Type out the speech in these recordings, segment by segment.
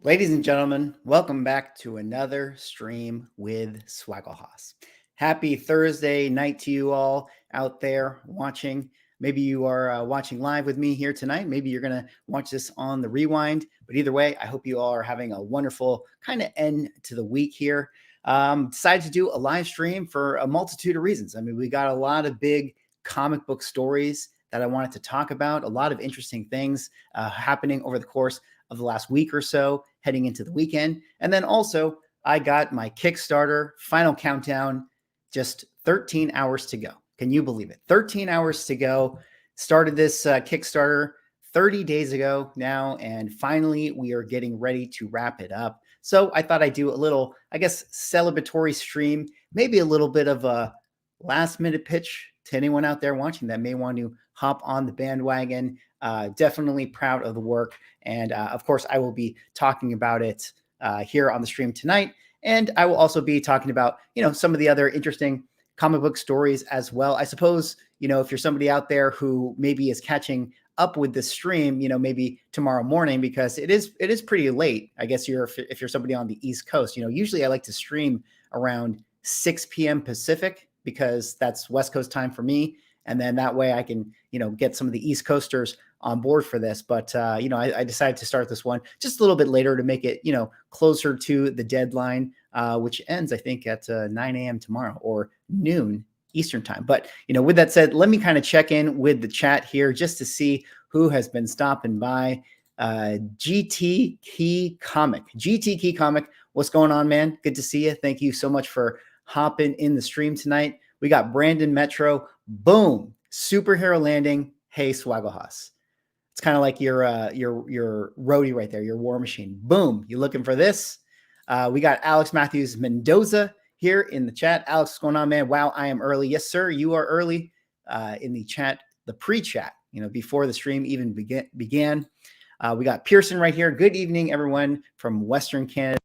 Ladies and gentlemen, welcome back to another stream with Swagglehos. Happy Thursday night to you all out there watching. Maybe you are watching live with me here tonight. Maybe you're going to watch this on the rewind. But either way, I hope you all are having a wonderful kind of end to the week here. Decided to do a live stream for a multitude of reasons. I mean, we got a lot of big comic book stories that I wanted to talk about, a lot of interesting things happening over the course of the last week or so, heading into the weekend. And then also, I got my Kickstarter final countdown, just 13 hours to go. Can you believe it? 13 hours to go. Started this Kickstarter 30 days ago now, and finally we are getting ready to wrap it up. So I thought I'd do a little, I guess, celebratory stream, maybe a little bit of a last minute pitch to anyone out there watching that may want to hop on the bandwagon. Definitely proud of the work. And of course, I will be talking about it here on the stream tonight. And I will also be talking about, some of the other interesting comic book stories as well. I suppose, if you're somebody out there who maybe is catching up with the stream, maybe tomorrow morning, because it is pretty late. I guess if you're somebody on the East Coast, usually I like to stream around 6 p.m. Pacific, because that's West Coast time for me. And then that way I can, get some of the East Coasters on board for this. But, I decided to start this one just a little bit later to make it, closer to the deadline, which ends, I think, at 9 a.m. tomorrow or noon Eastern time. But, with that said, let me kind of check in with the chat here just to see who has been stopping by. GT Key Comic. What's going on, man? Good to see you. Thank you so much for hopping in the stream tonight. We got Brandon Metro. Boom. Superhero landing. Hey, Swagglehos. It's kind of like your roadie right there, your war machine. Boom. You looking for this? We got Alex Matthews Mendoza here in the chat. Alex, what's going on, man? Wow, I am early. Yes, sir. You are early in the chat, the pre-chat, before the stream even began. We got Pearson right here. Good evening, everyone from Western Canada.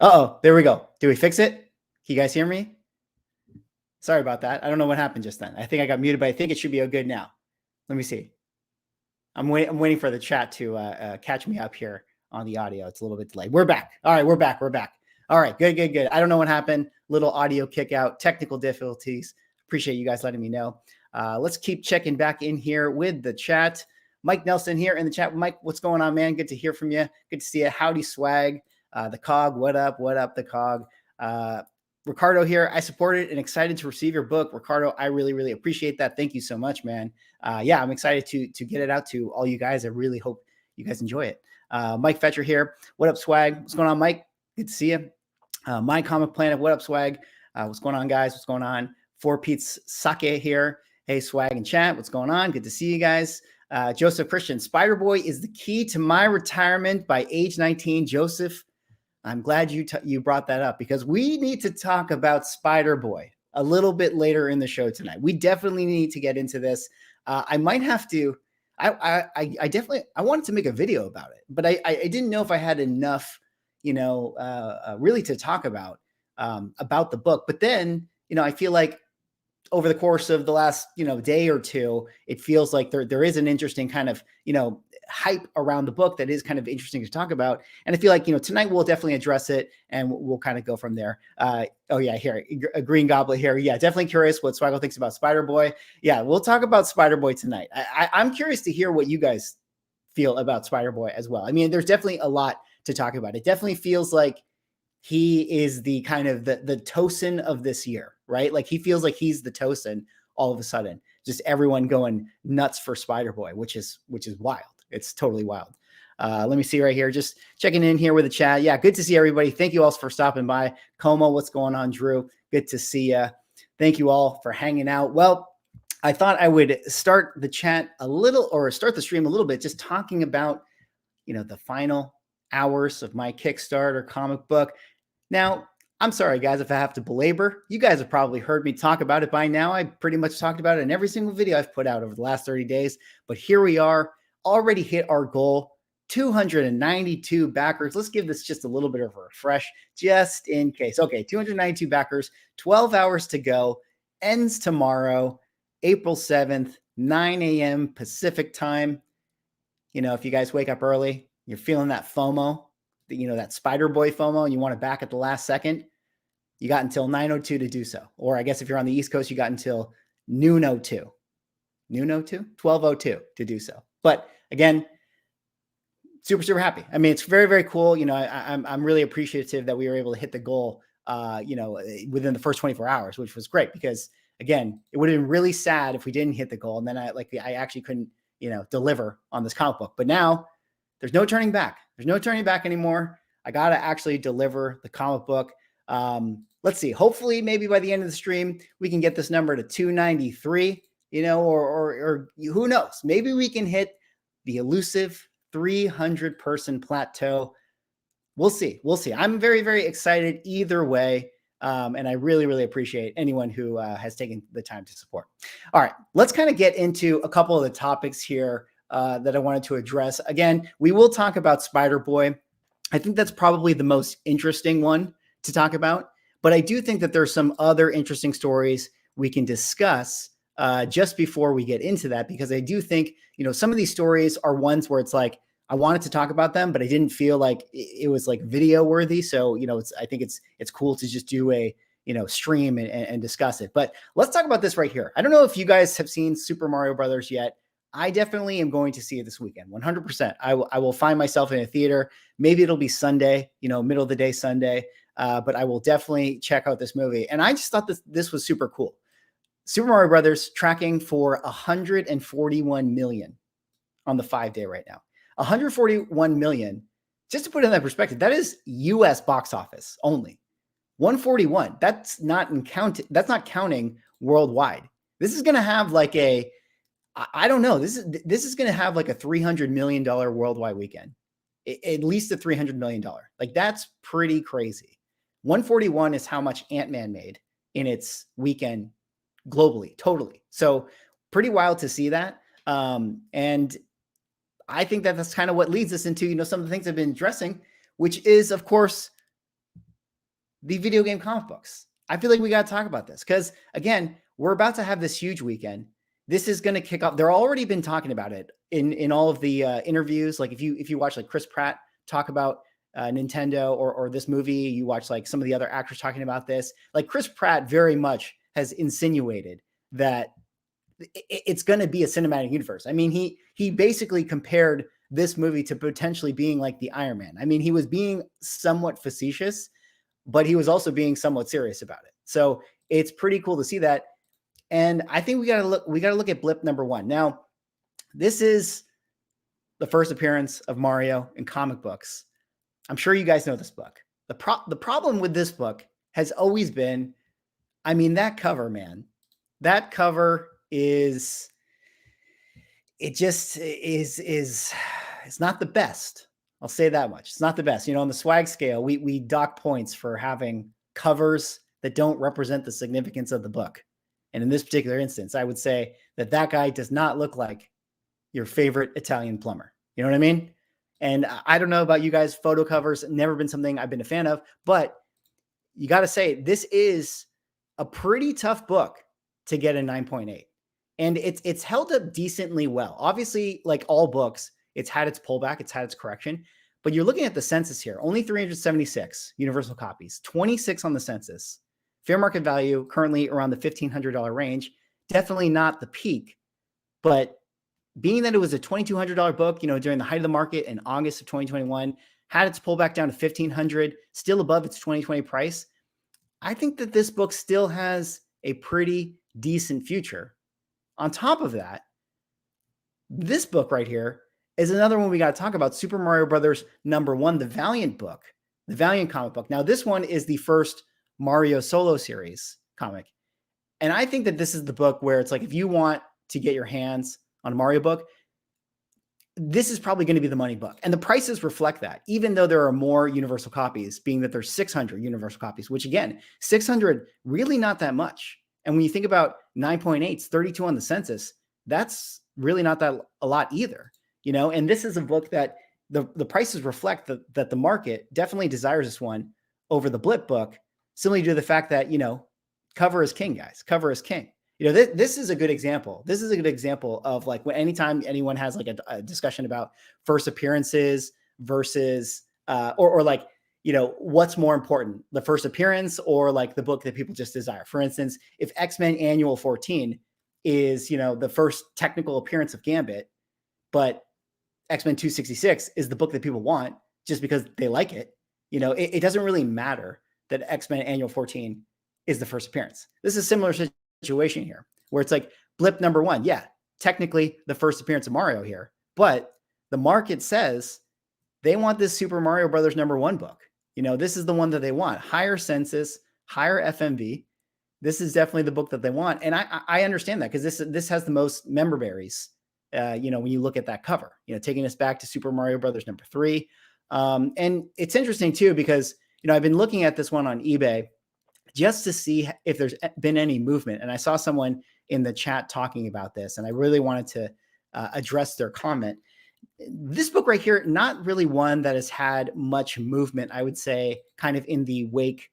Uh-oh, there we go. Did we fix it? Can you guys hear me? Sorry about that. I don't know what happened just then. I think I got muted, but I think it should be good now. Let me see. I'm waiting for the chat to catch me up here on the audio. It's a little bit delayed. We're back. All right, we're back. All right, good. I don't know what happened. Little audio kick out, technical difficulties. Appreciate you guys letting me know. Let's keep checking back in here with the chat. Mike Nelson here in the chat. Mike, what's going on, man? Good to hear from you. Good to see you. Howdy, swag. The Cog, what up, the Cog? Ricardo here. I supported and excited to receive your book. Ricardo, I really, really appreciate that. Thank you so much, man. Yeah, I'm excited to get it out to all you guys. I really hope you guys enjoy it. Mike Fetcher here. What up, swag? What's going on, Mike? Good to see you. My Comic Planet. What up, swag? What's going on, guys? What's going on? Four Pete's Sake here. Hey, swag and chat. What's going on? Good to see you guys. Joseph Christian. Spider-Boy is the key to my retirement by age 19. Joseph, I'm glad you brought that up, because we need to talk about Spider-Boy a little bit later in the show tonight. We definitely need to get into this. I might have to. I wanted to make a video about it, but I didn't know if I had enough, really to talk about the book. But then, I feel like over the course of the last, day or two, it feels like there is an interesting kind of, hype around the book that is kind of interesting to talk about. And I feel like, tonight we'll definitely address it, and we'll kind of go from there. Oh yeah, here, a Green Goblin here. Yeah, definitely curious what Swaggle thinks about Spider-Boy. Yeah, we'll talk about Spider-Boy tonight. I'm curious to hear what you guys feel about Spider-Boy as well. I mean, there's definitely a lot to talk about. It definitely feels like he is the kind of the Tosin of this year, right? Like he feels like he's the Tosin all of a sudden. Just everyone going nuts for Spider-Boy, which is wild. It's totally wild. Let me see right here. Just checking in here with the chat. Yeah, good to see everybody. Thank you all for stopping by. Como, what's going on, Drew? Good to see you. Thank you all for hanging out. Well, I thought I would start the chat a little, or start the stream a little bit, just talking about, the final hours of my Kickstarter comic book. Now, I'm sorry, guys, if I have to belabor. You guys have probably heard me talk about it by now. I pretty much talked about it in every single video I've put out over the last 30 days. But here we are, already hit our goal. 292 backers. Let's give this just a little bit of a refresh, just in case. Okay, 292 backers, 12 hours to go. Ends tomorrow, April 7th, 9 a.m. Pacific time. If you guys wake up early, you're feeling that FOMO, that Spider-Boy FOMO, and you want to back at the last second, you got until 9:02 to do so. Or I guess if you're on the East Coast, you got until noon 02. Noon 02? 12:02 to do so. But again, super, super happy. I mean, it's very, very cool. I'm really appreciative that we were able to hit the goal, within the first 24 hours, which was great because, again, it would have been really sad if we didn't hit the goal. And then I actually couldn't, deliver on this comic book. But now there's no turning back. There's no turning back anymore. I got to actually deliver the comic book. Let's see. Hopefully, maybe by the end of the stream, we can get this number to 293, or who knows? Maybe we can hit the elusive 300 person plateau. We'll see. I'm very, very excited either way. And I really, really appreciate anyone who has taken the time to support. All right, let's kind of get into a couple of the topics here that I wanted to address. Again, we will talk about Spider-Boy. I think that's probably the most interesting one to talk about. But I do think that there's some other interesting stories we can discuss just before we get into that, because I do think, some of these stories are ones where it's like, I wanted to talk about them, but I didn't feel like it was like video worthy. So, I think it's cool to just do a, stream and discuss it. But let's talk about this right here. I don't know if you guys have seen Super Mario Brothers yet. I definitely am going to see it this weekend. 100%. I will find myself in a theater. Maybe it'll be Sunday, middle of the day Sunday. But I will definitely check out this movie. And I just thought this was super cool. Super Mario Brothers tracking for 141 million on the 5-day right now. 141 million, just to put it in that perspective, that is US box office only. 141, that's not counting worldwide. This is going to have like I don't know, this is going to have like a $300 million worldwide weekend. At least a $300 million. Like, that's pretty crazy. 141 is how much Ant-Man made in its weekend globally, totally. So pretty wild to see that. And I think that that's kind of what leads us into, some of the things I've been addressing, which is, of course, the video game comic books. I feel like we got to talk about this because, again, we're about to have this huge weekend. This is going to kick off. They're already been talking about it in all of the interviews. Like if you watch like Chris Pratt talk about Nintendo or this movie, you watch like some of the other actors talking about this. Like Chris Pratt very much has insinuated that it's going to be a cinematic universe. I mean, he basically compared this movie to potentially being like the Iron Man. I mean, he was being somewhat facetious, but he was also being somewhat serious about it. So it's pretty cool to see that. And I think we got to look at blip number 1. Now, this is the first appearance of Mario in comic books. I'm sure you guys know this book. The problem with this book has always been, I mean, that cover, man. That cover it's not the best. I'll say that much. It's not the best. On the swag scale, we dock points for having covers that don't represent the significance of the book. And in this particular instance, I would say that guy does not look like your favorite Italian plumber. You know what I mean? And I don't know about you guys, photo covers, never been something I've been a fan of, but you got to say, this is a pretty tough book to get a 9.8. And it's held up decently well. Obviously, like all books, it's had its pullback, it's had its correction, but you're looking at the census here. Only 376 universal copies, 26 on the census. Fair market value currently around the $1,500 range. Definitely not the peak, but being that it was a $2,200 book, during the height of the market in August of 2021, had its pullback down to $1,500, still above its 2020 price. I think that this book still has a pretty decent future. On top of that, this book right here is another one we got to talk about, Super Mario Brothers #1, the Valiant book, the Valiant comic book. Now, this one is the first Mario solo series comic. And I think that this is the book where it's like, if you want to get your hands on a Mario book, this is probably going to be the money book. And the prices reflect that, even though there are more universal copies, being that there's 600 universal copies, which again, 600, really not that much. And when you think about 9.8, 32 on the census, that's really not that a lot either, you know? And this is a book that the prices reflect that the market definitely desires this one over the Blip book, simply due to the fact that, you know, cover is king, guys. Cover is king. You know, this is a good example. This is a good example of like when anytime anyone has like a discussion about first appearances versus or like, you know, what's more important, the first appearance or like the book that people just desire. For instance, if X-Men Annual 14 is, you know, the first technical appearance of Gambit, but X-Men 266 is the book that people want just because they like it, you know, it doesn't really matter that X-Men Annual 14 is the first appearance. This is a similar situation here where it's like Blip #1. Yeah, technically the first appearance of Mario here, but the market says they want this Super Mario Brothers #1 book. You know, this is the one that they want. Higher census, higher FMV. This is definitely the book that they want. And I understand that because this has the most member berries, you know, when you look at that cover, you know, taking us back to Super Mario Brothers #3. And it's interesting too, because, you know, I've been looking at this one on eBay just to see if there's been any movement. And I saw someone in the chat talking about this, and I really wanted to address their comment. This book right here, not really one that has had much movement, I would say, kind of in the wake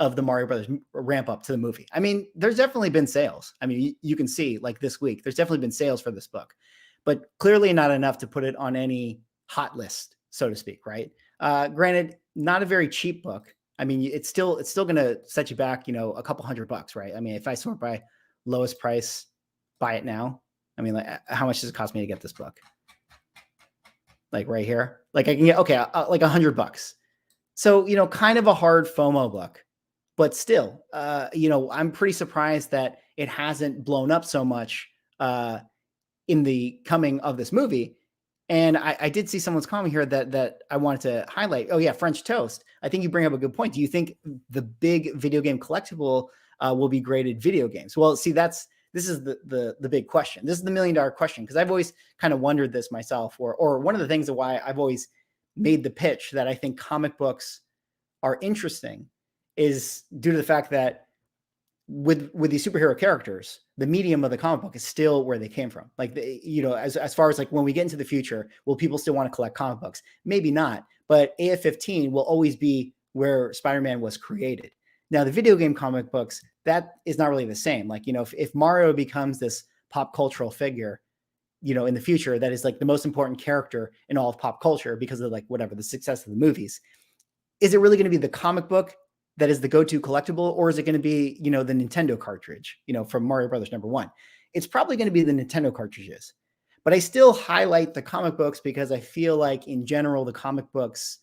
of the Mario Brothers ramp up to the movie. I mean, there's definitely been sales. I mean, you can see like this week, there's definitely been sales for this book, but clearly not enough to put it on any hot list, so to speak, right? Granted, not a very cheap book. I mean, it's still going to set you back, you know, a couple $100, right? I mean, if I sort by lowest price, buy it now. I mean, like, how much does it cost me to get this book? Like right here, like I can get, okay, like $100. So, you know, kind of a hard FOMO book, but still, you know, I'm pretty surprised that it hasn't blown up so much in the coming of this movie. And I did see someone's comment here that I wanted to highlight. Oh yeah, French Toast. I think you bring up a good point. Do you think the big video game collectible will be graded video games? Well, see, this is the big question. This is the $1 million question, because I've always kind of wondered this myself, or one of the things of why I've always made the pitch that I think comic books are interesting is due to the fact that with these superhero characters, the medium of the comic book is still where they came from. Like, you know, as far as like when we get into the future, will people still want to collect comic books? Maybe not, but AF-15 will always be where Spider-Man was created. Now, the video game comic books, that is not really the same. Like, you know, if Mario becomes this pop cultural figure, you know, in the future, that is like the most important character in all of pop culture because of like whatever the success of the movies, is it really going to be the comic book that is the go-to collectible, or is it going to be, you know, the Nintendo cartridge, you know, from Mario Brothers #1? It's probably going to be the Nintendo cartridges, but I still highlight the comic books because I feel like in general, the comic books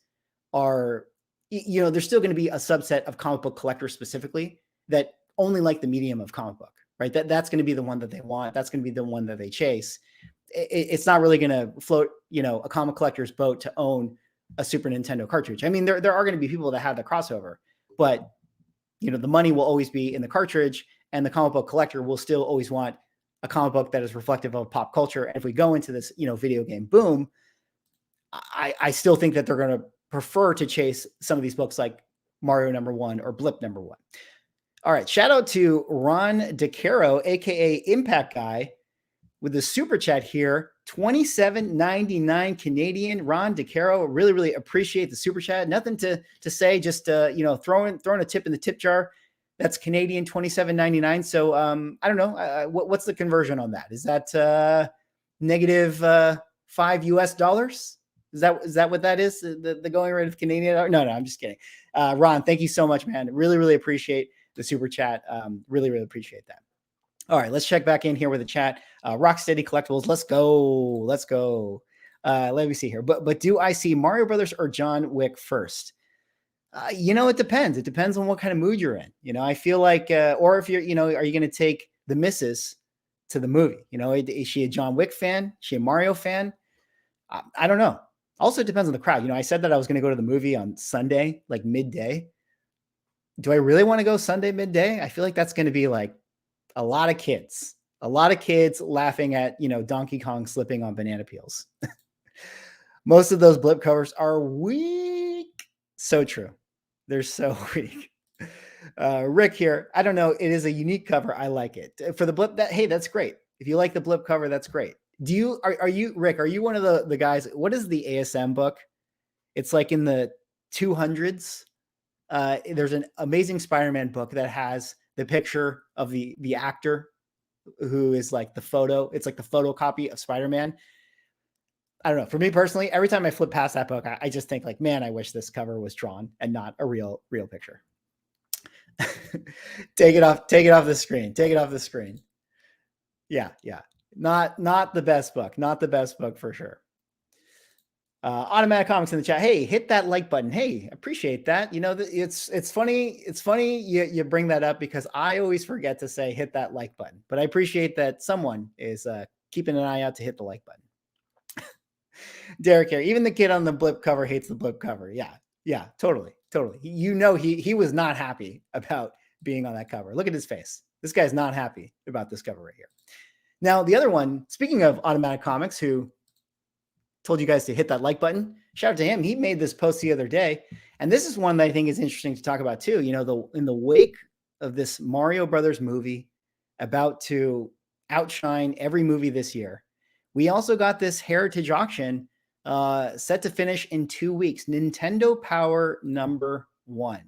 are, you know, there's still going to be a subset of comic book collectors specifically that only like the medium of comic book, right? That's going to be the one that they want. That's going to be the one that they chase. It's not really going to float, you know, a comic collector's boat to own a Super Nintendo cartridge. I mean, there are going to be people that have the crossover, but, you know, the money will always be in the cartridge, and the comic book collector will still always want a comic book that is reflective of pop culture. And if we go into this, you know, video game boom, I still think that they're going to prefer to chase some of these books like Mario #1 or Blip #1. All right. Shout out to Ron DeCaro, aka Impact Guy, with the super chat here, $27.99 Canadian. Ron DeCaro, really, really appreciate the super chat. Nothing to say, just you know, throwing a tip in the tip jar. That's Canadian, $27.99. So I don't know, what's the conversion on that? Is that negative $5 US? Is that what that is? The going rate of Canadian? No, I'm just kidding. Ron, thank you so much, man. Really, really appreciate the super chat. Really, really appreciate that. All right, let's check back in here with the chat. Rocksteady Collectibles, let's go. Let me see here. But do I see Mario Brothers or John Wick first? You know, it depends. It depends on what kind of mood you're in. You know, I feel like, or if you're, you know, are you going to take the missus to the movie. You know, is she a John Wick fan? Is she a Mario fan? I don't know. Also, it depends on the crowd. You know, I said that I was going to go to the movie on Sunday, like midday. Do I really want to go Sunday midday? I feel like that's going to be like a lot of kids laughing at, you know, Donkey Kong slipping on banana peels. Most of those blip covers are weak. So true. They're so weak. Rick here. I don't know. It is a unique cover. I like it. For the blip, hey, that's great. If you like the blip cover, that's great. Are you Rick? Are you one of the guys? What is the ASM book? It's like in the 200s. There's an Amazing Spider-Man book that has the picture of the actor who is like the photo. It's like the photocopy of Spider-Man. I don't know. For me personally, every time I flip past that book, I just think like, man, I wish this cover was drawn and not a real picture. Take it off the screen. Take it off the screen. Yeah. Not the best book. Not the best book for sure. Automatic Comics in the chat. Hey, hit that like button. Hey, appreciate that. You know, it's funny. It's funny you bring that up because I always forget to say hit that like button. But I appreciate that someone is keeping an eye out to hit the like button. Derek here. Even the kid on the blip cover hates the blip cover. Yeah, totally. You know, he was not happy about being on that cover. Look at his face. This guy's not happy about this cover right here. Now, the other one, speaking of Automatic Comics, who told you guys to hit that like button, shout out to him. He made this post the other day. And this is one that I think is interesting to talk about too. You know, in the wake of this Mario Brothers movie about to outshine every movie this year, we also got this heritage auction set to finish in 2 weeks. Nintendo Power #1. Were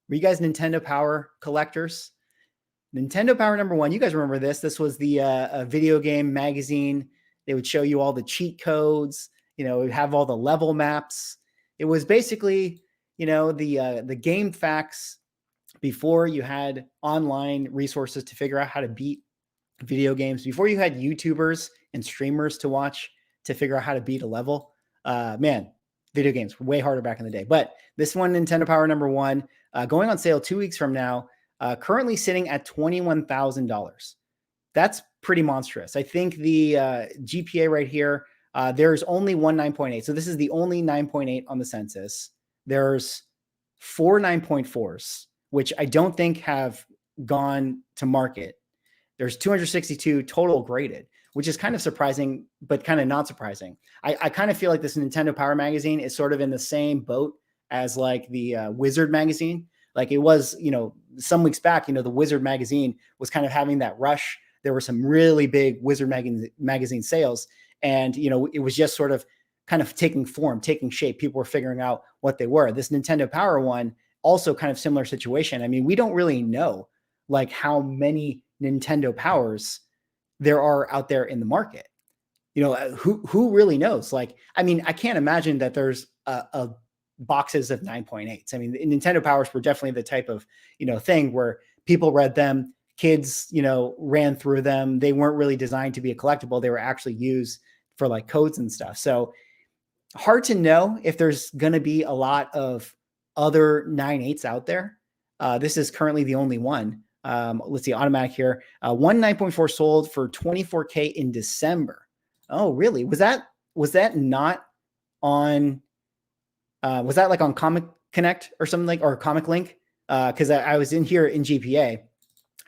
you guys Nintendo Power collectors? Nintendo Power #1. You guys remember this? This was the video game magazine. They would show you all the cheat codes. You know, it would have all the level maps. It was basically, you know, the game facts before you had online resources to figure out how to beat video games, before you had YouTubers and streamers to watch to figure out how to beat a level. Man, video games were way harder back in the day. But this one, Nintendo Power #1, going on sale 2 weeks from now, currently sitting at $21,000. That's pretty monstrous. I think the GPA right here, there's only one 9.8. So this is the only 9.8 on the census. There's 4 9.4s, which I don't think have gone to market. There's 262 total graded, which is kind of surprising, but kind of not surprising. I kind of feel like this Nintendo Power magazine is sort of in the same boat as like the Wizard magazine. Like it was, you know, some weeks back, you know, the Wizard magazine was kind of having that rush. There were some really big Wizard magazine sales. And, you know, it was just sort of kind of taking form, taking shape. People were figuring out what they were. This Nintendo Power one, also kind of similar situation. I mean, we don't really know like how many Nintendo Powers there are out there in the market. You know, who really knows? Like, I mean, I can't imagine that there's a boxes of 9.8s. I mean, the Nintendo Powers were definitely the type of, you know, thing where people read them, kids, you know, ran through them. They weren't really designed to be a collectible. They were actually used for like codes and stuff. So hard to know if there's going to be a lot of other 9.8s out there. This is currently the only one. Let's see, automatic here. One 9.4 sold for $24K in December. Oh, really? Was that not on? Was that like on Comic Connect or something like, or Comic Link? Because I was in here in GPA,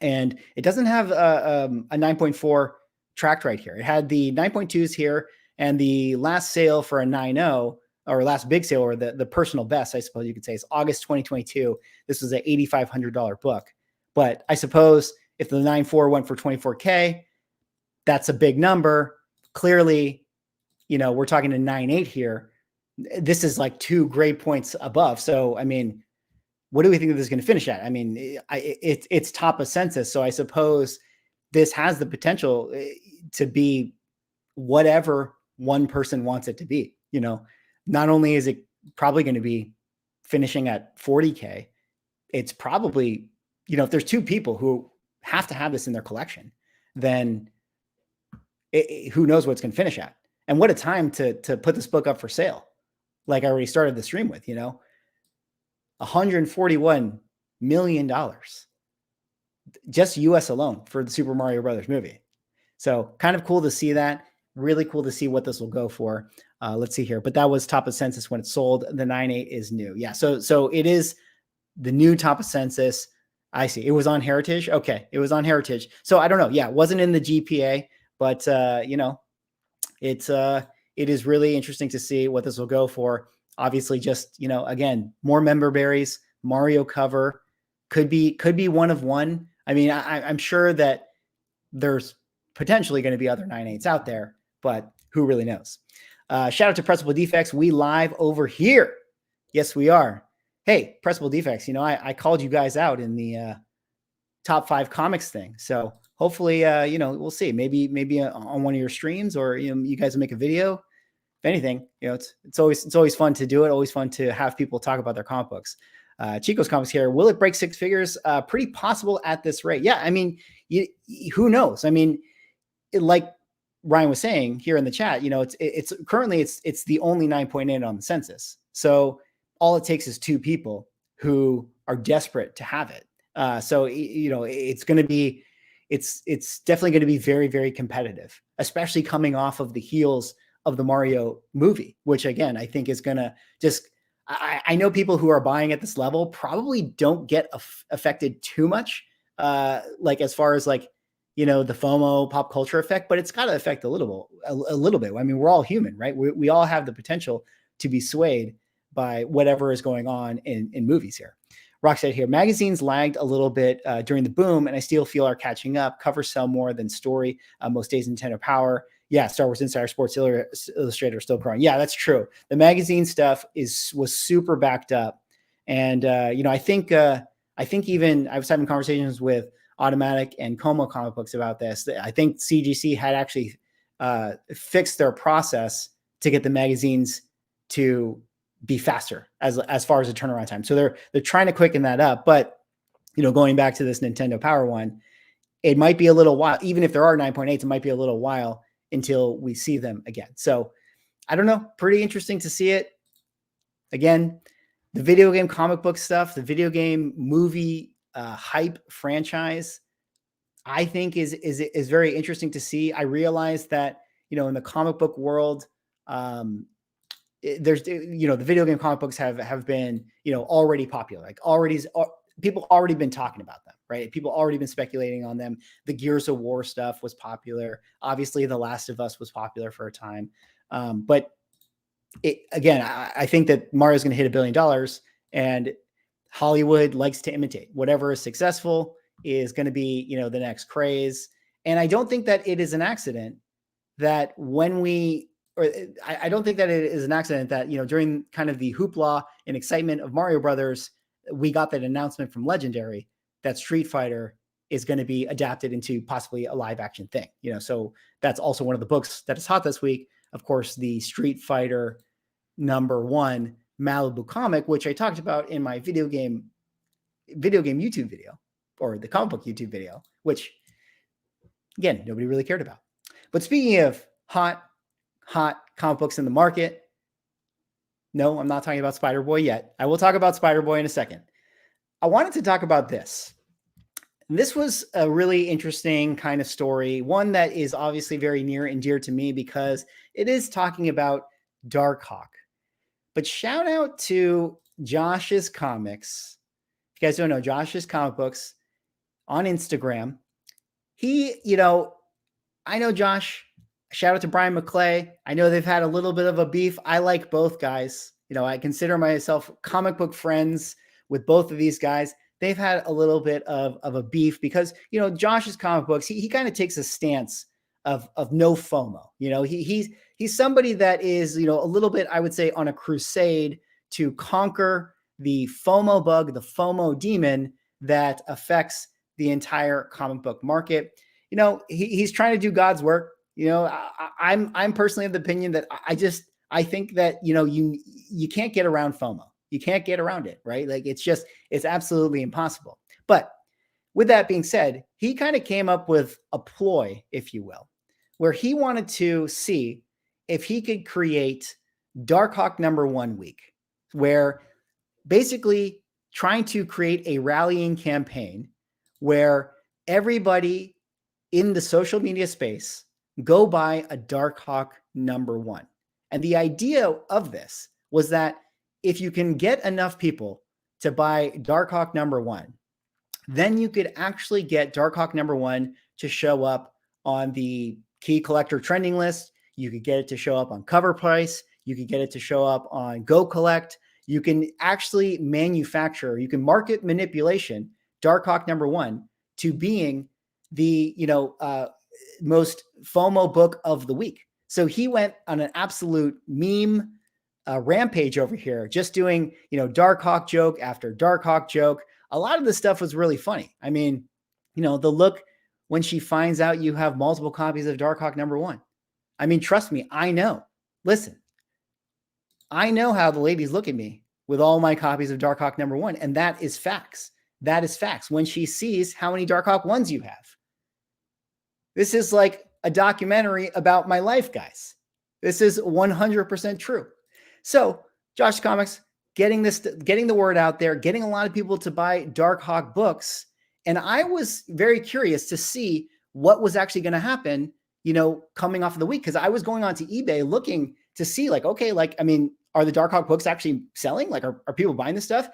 and it doesn't have a 9.4 tracked right here. It had the 9.2s here, and the last sale for a 9.0, or last big sale, or the personal best, I suppose you could say, is August 2022. This was an $8,500 book. But I suppose if the 9.4 went for 24K, that's a big number. Clearly, you know, we're talking a 9.8 here. This is like 2 grade points above. So, I mean, what do we think this is going to finish at? I mean, it's top of census. So I suppose this has the potential to be whatever one person wants it to be. You know, not only is it probably going to be finishing at 40K, it's probably, you know, if there's 2 people who have to have this in their collection, then who knows what it's going to finish at. And what a time to put this book up for sale. Like I already started the stream with, you know, $141 million. just US alone for the Super Mario Brothers movie. So kind of cool to see that. Really cool to see what this will go for. Let's see here. But that was top of census when it sold. The 9.8 is new. Yeah. So it is the new top of census. I see. It was on Heritage. Okay. It was on Heritage. So I don't know. Yeah. It wasn't in the GPA, but it is really interesting to see what this will go for. Obviously, just, again, more member berries, Mario cover could be one of one. I mean, I'm sure that there's potentially going to be other 9.8s out there, but who really knows? Shout out to Pressable Defects. We live over here. Yes, we are. Hey, Pressable Defects, I called you guys out in the top 5 comics thing. So hopefully, we'll see. Maybe on one of your streams, or you guys will make a video. If anything, it's always fun to do it. Always fun to have people talk about their comic books. Chico's Comics here. Will it break 6 figures? Pretty possible at this rate. Yeah, I mean, who knows? I mean, like Ryan was saying here in the chat, it's currently it's the only 9.8 on the census. So all it takes is 2 people who are desperate to have it. So it's going to be, it's definitely going to be very, very competitive, especially coming off of the heels of the Mario movie, which again, I think is going to just, I know people who are buying at this level probably don't get affected too much, like as far as like, the FOMO pop culture effect, but it's got to affect a little bit. I mean, we're all human, right? We all have the potential to be swayed by whatever is going on in movies here. Rock said here, magazines lagged a little bit during the boom, and I still feel are catching up. Covers sell more than story. Most days, Nintendo Power. Yeah, Star Wars Insider, Sports Illustrator still growing. Yeah, that's true. The magazine stuff was super backed up, and I think even I was having conversations with Automatic and Como Comic Books about this. I think CGC had actually fixed their process to get the magazines to be faster as far as the turnaround time. So they're trying to quicken that up. But going back to this Nintendo Power one, it might be a little while. Even if there are 9.8s, it might be a little while until we see them again. So I don't know. Pretty interesting to see it. Again, the video game comic book stuff, the video game movie hype franchise, I think is very interesting to see. I realize that, in the comic book world, there's, the video game comic books have been, already popular, like people already been talking about them, right? People already been speculating on them. The Gears of War stuff was popular. Obviously, The Last of Us was popular for a time. But I think that Mario's going to hit $1 billion, and Hollywood likes to imitate. Whatever is successful is going to be, the next craze. And I don't think that it is an accident that I don't think that it is an accident that, during kind of the hoopla and excitement of Mario Brothers, we got that announcement from Legendary that Street Fighter is going to be adapted into possibly a live action thing. So that's also one of the books that is hot this week. Of course, the Street Fighter #1 Malibu comic, which I talked about in my video game YouTube video, or the comic book YouTube video, which again, nobody really cared about. But speaking of hot comic books in the market, no, I'm not talking about Spider-Boy yet. I will talk about Spider-Boy in a second. I wanted to talk about this. This was a really interesting kind of story, one that is obviously very near and dear to me because it is talking about Darkhawk. But shout out to Josh's Comics. If you guys don't know, Josh's Comic Books on Instagram. He, I know Josh. Shout out to Brian McClay. I know they've had a little bit of a beef. I like both guys. I consider myself comic book friends with both of these guys. They've had a little bit of a beef because, Josh's Comic Books, he kind of takes a stance of no FOMO. He's somebody that is, a little bit, I would say, on a crusade to conquer the FOMO bug, the FOMO demon that affects the entire comic book market. He's trying to do God's work. I'm personally of the opinion that I think that, you can't get around FOMO. You can't get around it, right? Like it's absolutely impossible. But with that being said, he kind of came up with a ploy, if you will, where he wanted to see if he could create Darkhawk #1 week, where basically trying to create a rallying campaign where everybody in the social media space go buy a Darkhawk #1. And the idea of this was that if you can get enough people to buy Darkhawk #1, then you could actually get Darkhawk #1 to show up on the key collector trending list. You could get it to show up on Cover Price. You could get it to show up on Go Collect. You can actually manufacture, you can market manipulation Darkhawk #1 to being the most FOMO book of the week. So he went on an absolute meme rampage over here, just doing Darkhawk joke after Darkhawk joke. A lot of this stuff was really funny. I mean, the look when she finds out you have multiple copies of Darkhawk #1. I mean, trust me, I know. Listen, I know how the ladies look at me with all my copies of Darkhawk #1, and that is facts. That is facts. When she sees how many Darkhawk 1s you have. This is like a documentary about my life, guys. This is 100% true. So, Josh Comics, getting the word out there, getting a lot of people to buy Darkhawk books. And I was very curious to see what was actually going to happen, coming off of the week. Because I was going on to eBay looking to see, are the Darkhawk books actually selling? Like, are people buying this stuff?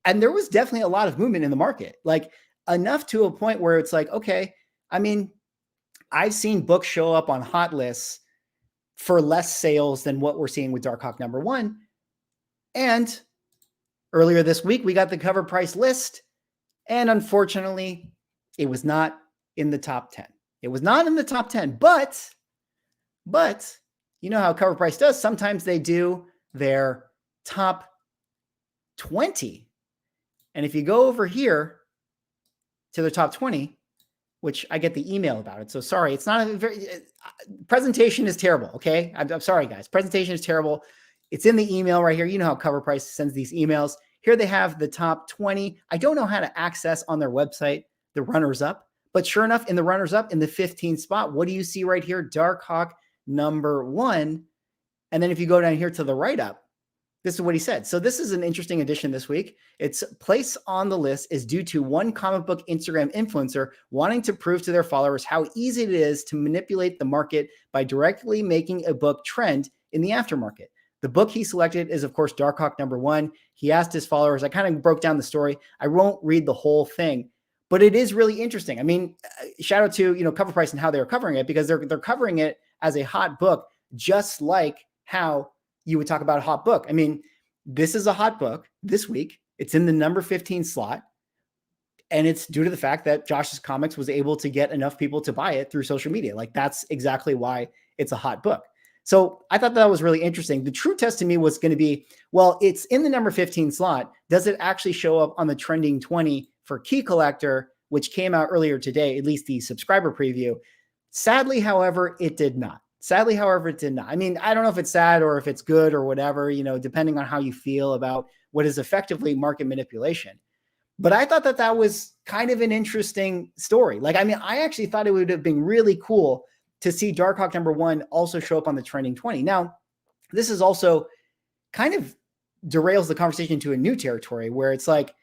And there was definitely a lot of movement in the market, like enough to a point where it's like, okay, I mean, I've seen books show up on hot lists for less sales than what we're seeing with Darkhawk #1. And earlier this week, we got the Cover Price list. And unfortunately, it was not in the top 10. It was not in the top 10, but you know how Cover Price does. Sometimes they do their top 20. And if you go over here to the top 20, which I get the email about it. So sorry, it's not a very, presentation is terrible. Okay. I'm sorry, guys. Presentation is terrible. It's in the email right here. You know how Cover Price sends these emails. Here they have the top 20. I don't know how to access on their website the runners up, but sure enough, in the runners up in the 15th spot, what do you see right here? Darkhawk #1. And then if you go down here to the write up, this is what he said. So this is an interesting addition this week. Its place on the list is due to one comic book Instagram influencer wanting to prove to their followers how easy it is to manipulate the market by directly making a book trend in the aftermarket. The book he selected is, of course, Darkhawk #1. He asked his followers, I kind of broke down the story. I won't read the whole thing, but it is really interesting. I mean, shout out to, Cover Price and how they're covering it, because they're covering it as a hot book, just like how you would talk about a hot book. I mean, this is a hot book this week. It's in the number 15 slot. And it's due to the fact that Josh's Comics was able to get enough people to buy it through social media. Like, that's exactly why it's a hot book. So I thought that was really interesting. The true test to me was going to be, well, it's in the number 15 slot. Does it actually show up on the trending 20 for Key Collector, which came out earlier today, at least the subscriber preview? Sadly, however, it did not. I mean, I don't know if it's sad or if it's good or whatever, depending on how you feel about what is effectively market manipulation. But I thought that was kind of an interesting story. Like, I mean, I actually thought it would have been really cool to see Darkhawk #1 also show up on the trending 20. Now, this is also kind of derails the conversation to a new territory where it's like,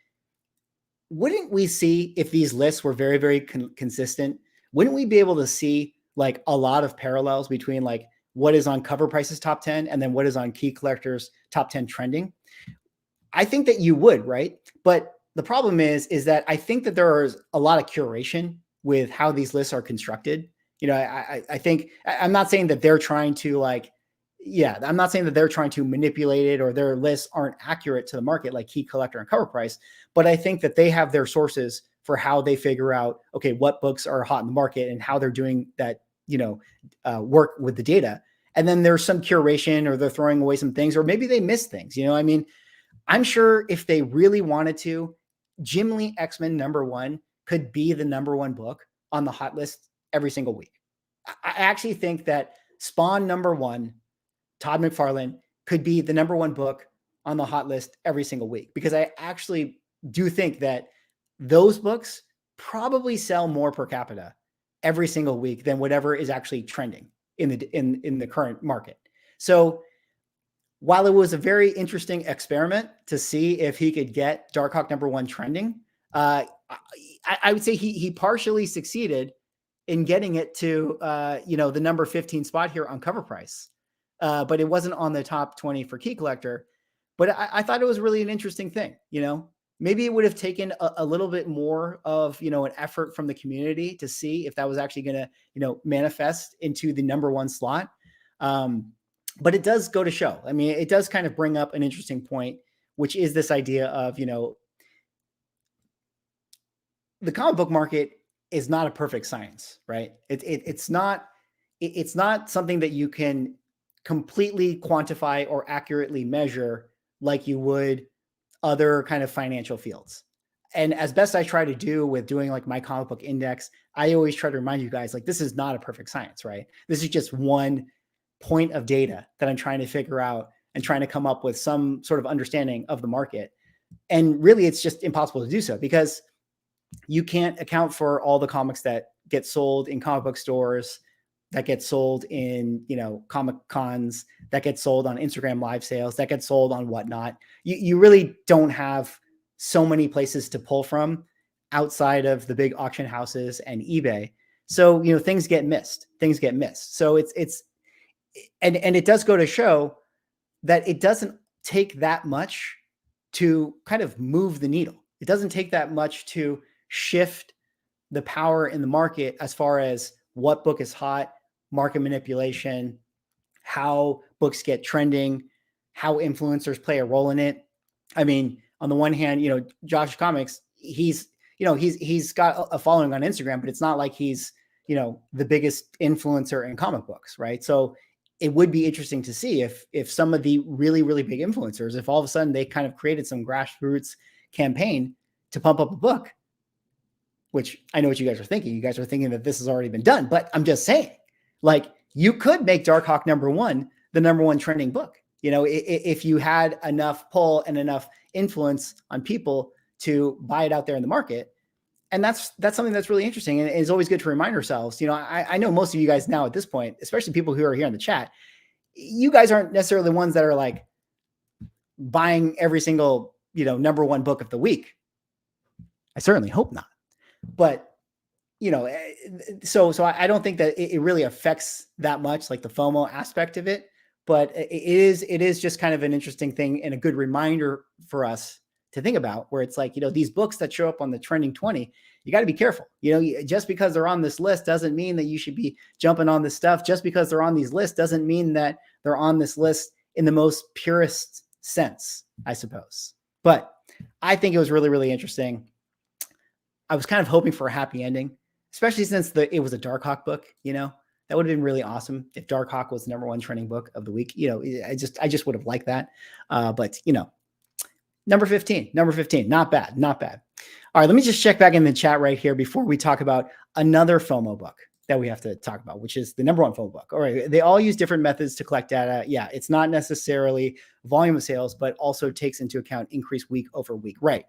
wouldn't we see, if these lists were very, very consistent, wouldn't we be able to see like a lot of parallels between like what is on Cover Price's top 10 and then what is on Key Collector's top 10 trending? I think that you would, right? But the problem is that I think that there is a lot of curation with how these lists are constructed. I think, I'm not saying that they're trying to I'm not saying that they're trying to manipulate it or their lists aren't accurate to the market like Key Collector and Cover Price, but I think that they have their sources for how they figure out, okay, what books are hot in the market and how they're doing that, work with the data. And then there's some curation, or they're throwing away some things, or maybe they miss things. I mean, I'm sure if they really wanted to, Jim Lee X-Men #1 could be the #1 book on the hot list every single week. I actually think that Spawn #1, Todd McFarlane, could be the #1 book on the hot list every single week, because I actually do think that those books probably sell more per capita every single week than whatever is actually trending in the current market. So while it was a very interesting experiment to see if he could get Darkhawk #1 trending, I would say he partially succeeded in getting it to, the number 15 spot here on cover price. But it wasn't on the top 20 for Key Collector. But I thought it was really an interesting thing. Maybe it would have taken a little bit more of, an effort from the community to see if that was actually going to, manifest into the number one slot. But it does go to show. I mean, it does kind of bring up an interesting point, which is this idea of, the comic book market is not a perfect science, right? It's not something that you can completely quantify or accurately measure like you would other kind of financial fields. And as best I try to do with doing like my comic book index, I always try to remind you guys, like, this is not a perfect science, right? This is just one point of data that I'm trying to figure out and trying to come up with some sort of understanding of the market. And really, it's just impossible to do so because you can't account for all the comics that get sold in comic book stores, that get sold in, comic cons, that get sold on Instagram live sales, that get sold on whatnot. You really don't have so many places to pull from outside of the big auction houses and eBay. So, things get missed. So and it does go to show that it doesn't take that much to kind of move the needle. It doesn't take that much to shift the power in the market as far as what book is hot, market manipulation, how books get trending, how influencers play a role in it. I mean, on the one hand, Josh Comics, he's got a following on Instagram, but it's not like he's, the biggest influencer in comic books, right? So it would be interesting to see if some of the really, really big influencers, if all of a sudden they kind of created some grassroots campaign to pump up a book, which I know what you guys are thinking. You guys are thinking that this has already been done, but I'm just saying, like, you could make Darkhawk number one, the number one trending book, if you had enough pull and enough influence on people to buy it out there in the market. And that's something that's really interesting. And it's always good to remind ourselves, I know most of you guys now at this point, especially people who are here in the chat, you guys aren't necessarily the ones that are like buying every single, number one book of the week. I certainly hope not. But, so I don't think that it really affects that much, like the FOMO aspect of it. But it is just kind of an interesting thing and a good reminder for us to think about, where it's like, these books that show up on the trending 20, you got to be careful. Just because they're on this list doesn't mean that you should be jumping on this stuff. Just because they're on these lists doesn't mean that they're on this list in the most purest sense, I suppose. But I think it was really, really interesting. I was kind of hoping for a happy ending, especially since it was a Darkhawk book. That would have been really awesome if Darkhawk was the number one trending book of the week. I just would have liked that. But number 15, not bad. All right, let me just check back in the chat right here before we talk about another FOMO book that we have to talk about, which is the number one FOMO book. All right, they all use different methods to collect data. Yeah, it's not necessarily volume of sales, but also takes into account increase week over week. Right.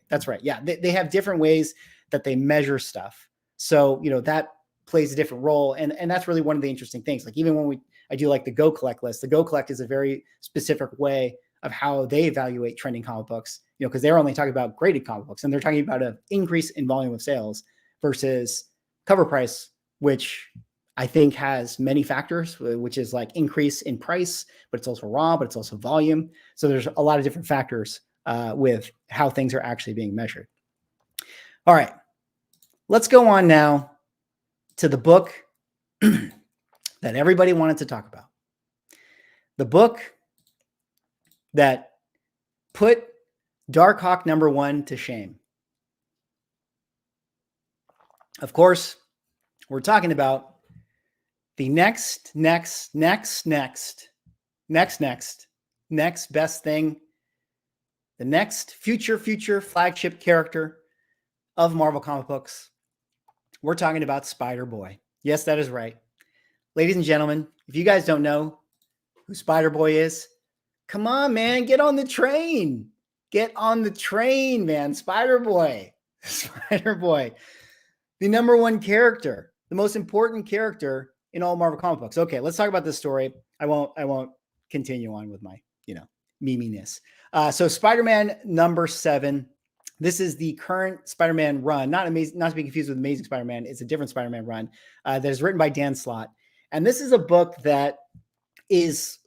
That's right. Yeah, they have different ways that they measure stuff. So, that plays a different role. And that's really one of the interesting things. Like, even when I do like the Go Collect list, the Go Collect is a very specific way of how they evaluate trending comic books, because they're only talking about graded comic books, and they're talking about an increase in volume of sales versus cover price, which I think has many factors, which is like increase in price, but it's also raw, but it's also volume. So there's a lot of different factors with how things are actually being measured. All right, let's go on now to the book that everybody wanted to talk about. The book that put Darkhawk number one to shame. Of course, we're talking about the next best thing, the next future flagship character of Marvel comic books. We're talking about Spider-Boy. Yes, that is right. Ladies and gentlemen, if you guys don't know who Spider-Boy is, come on, man, get on the train. Get on the train, man. Spider-Boy. Spider-Boy. The number one character, the most important character in all Marvel comic books. Okay, let's talk about this story. I won't continue on with my, meminess. So Spider-Man number 7, This is the current Spider-Man run, not to be confused with Amazing Spider-Man. It's a different Spider-Man run that is written by Dan Slott. And this is a book that is,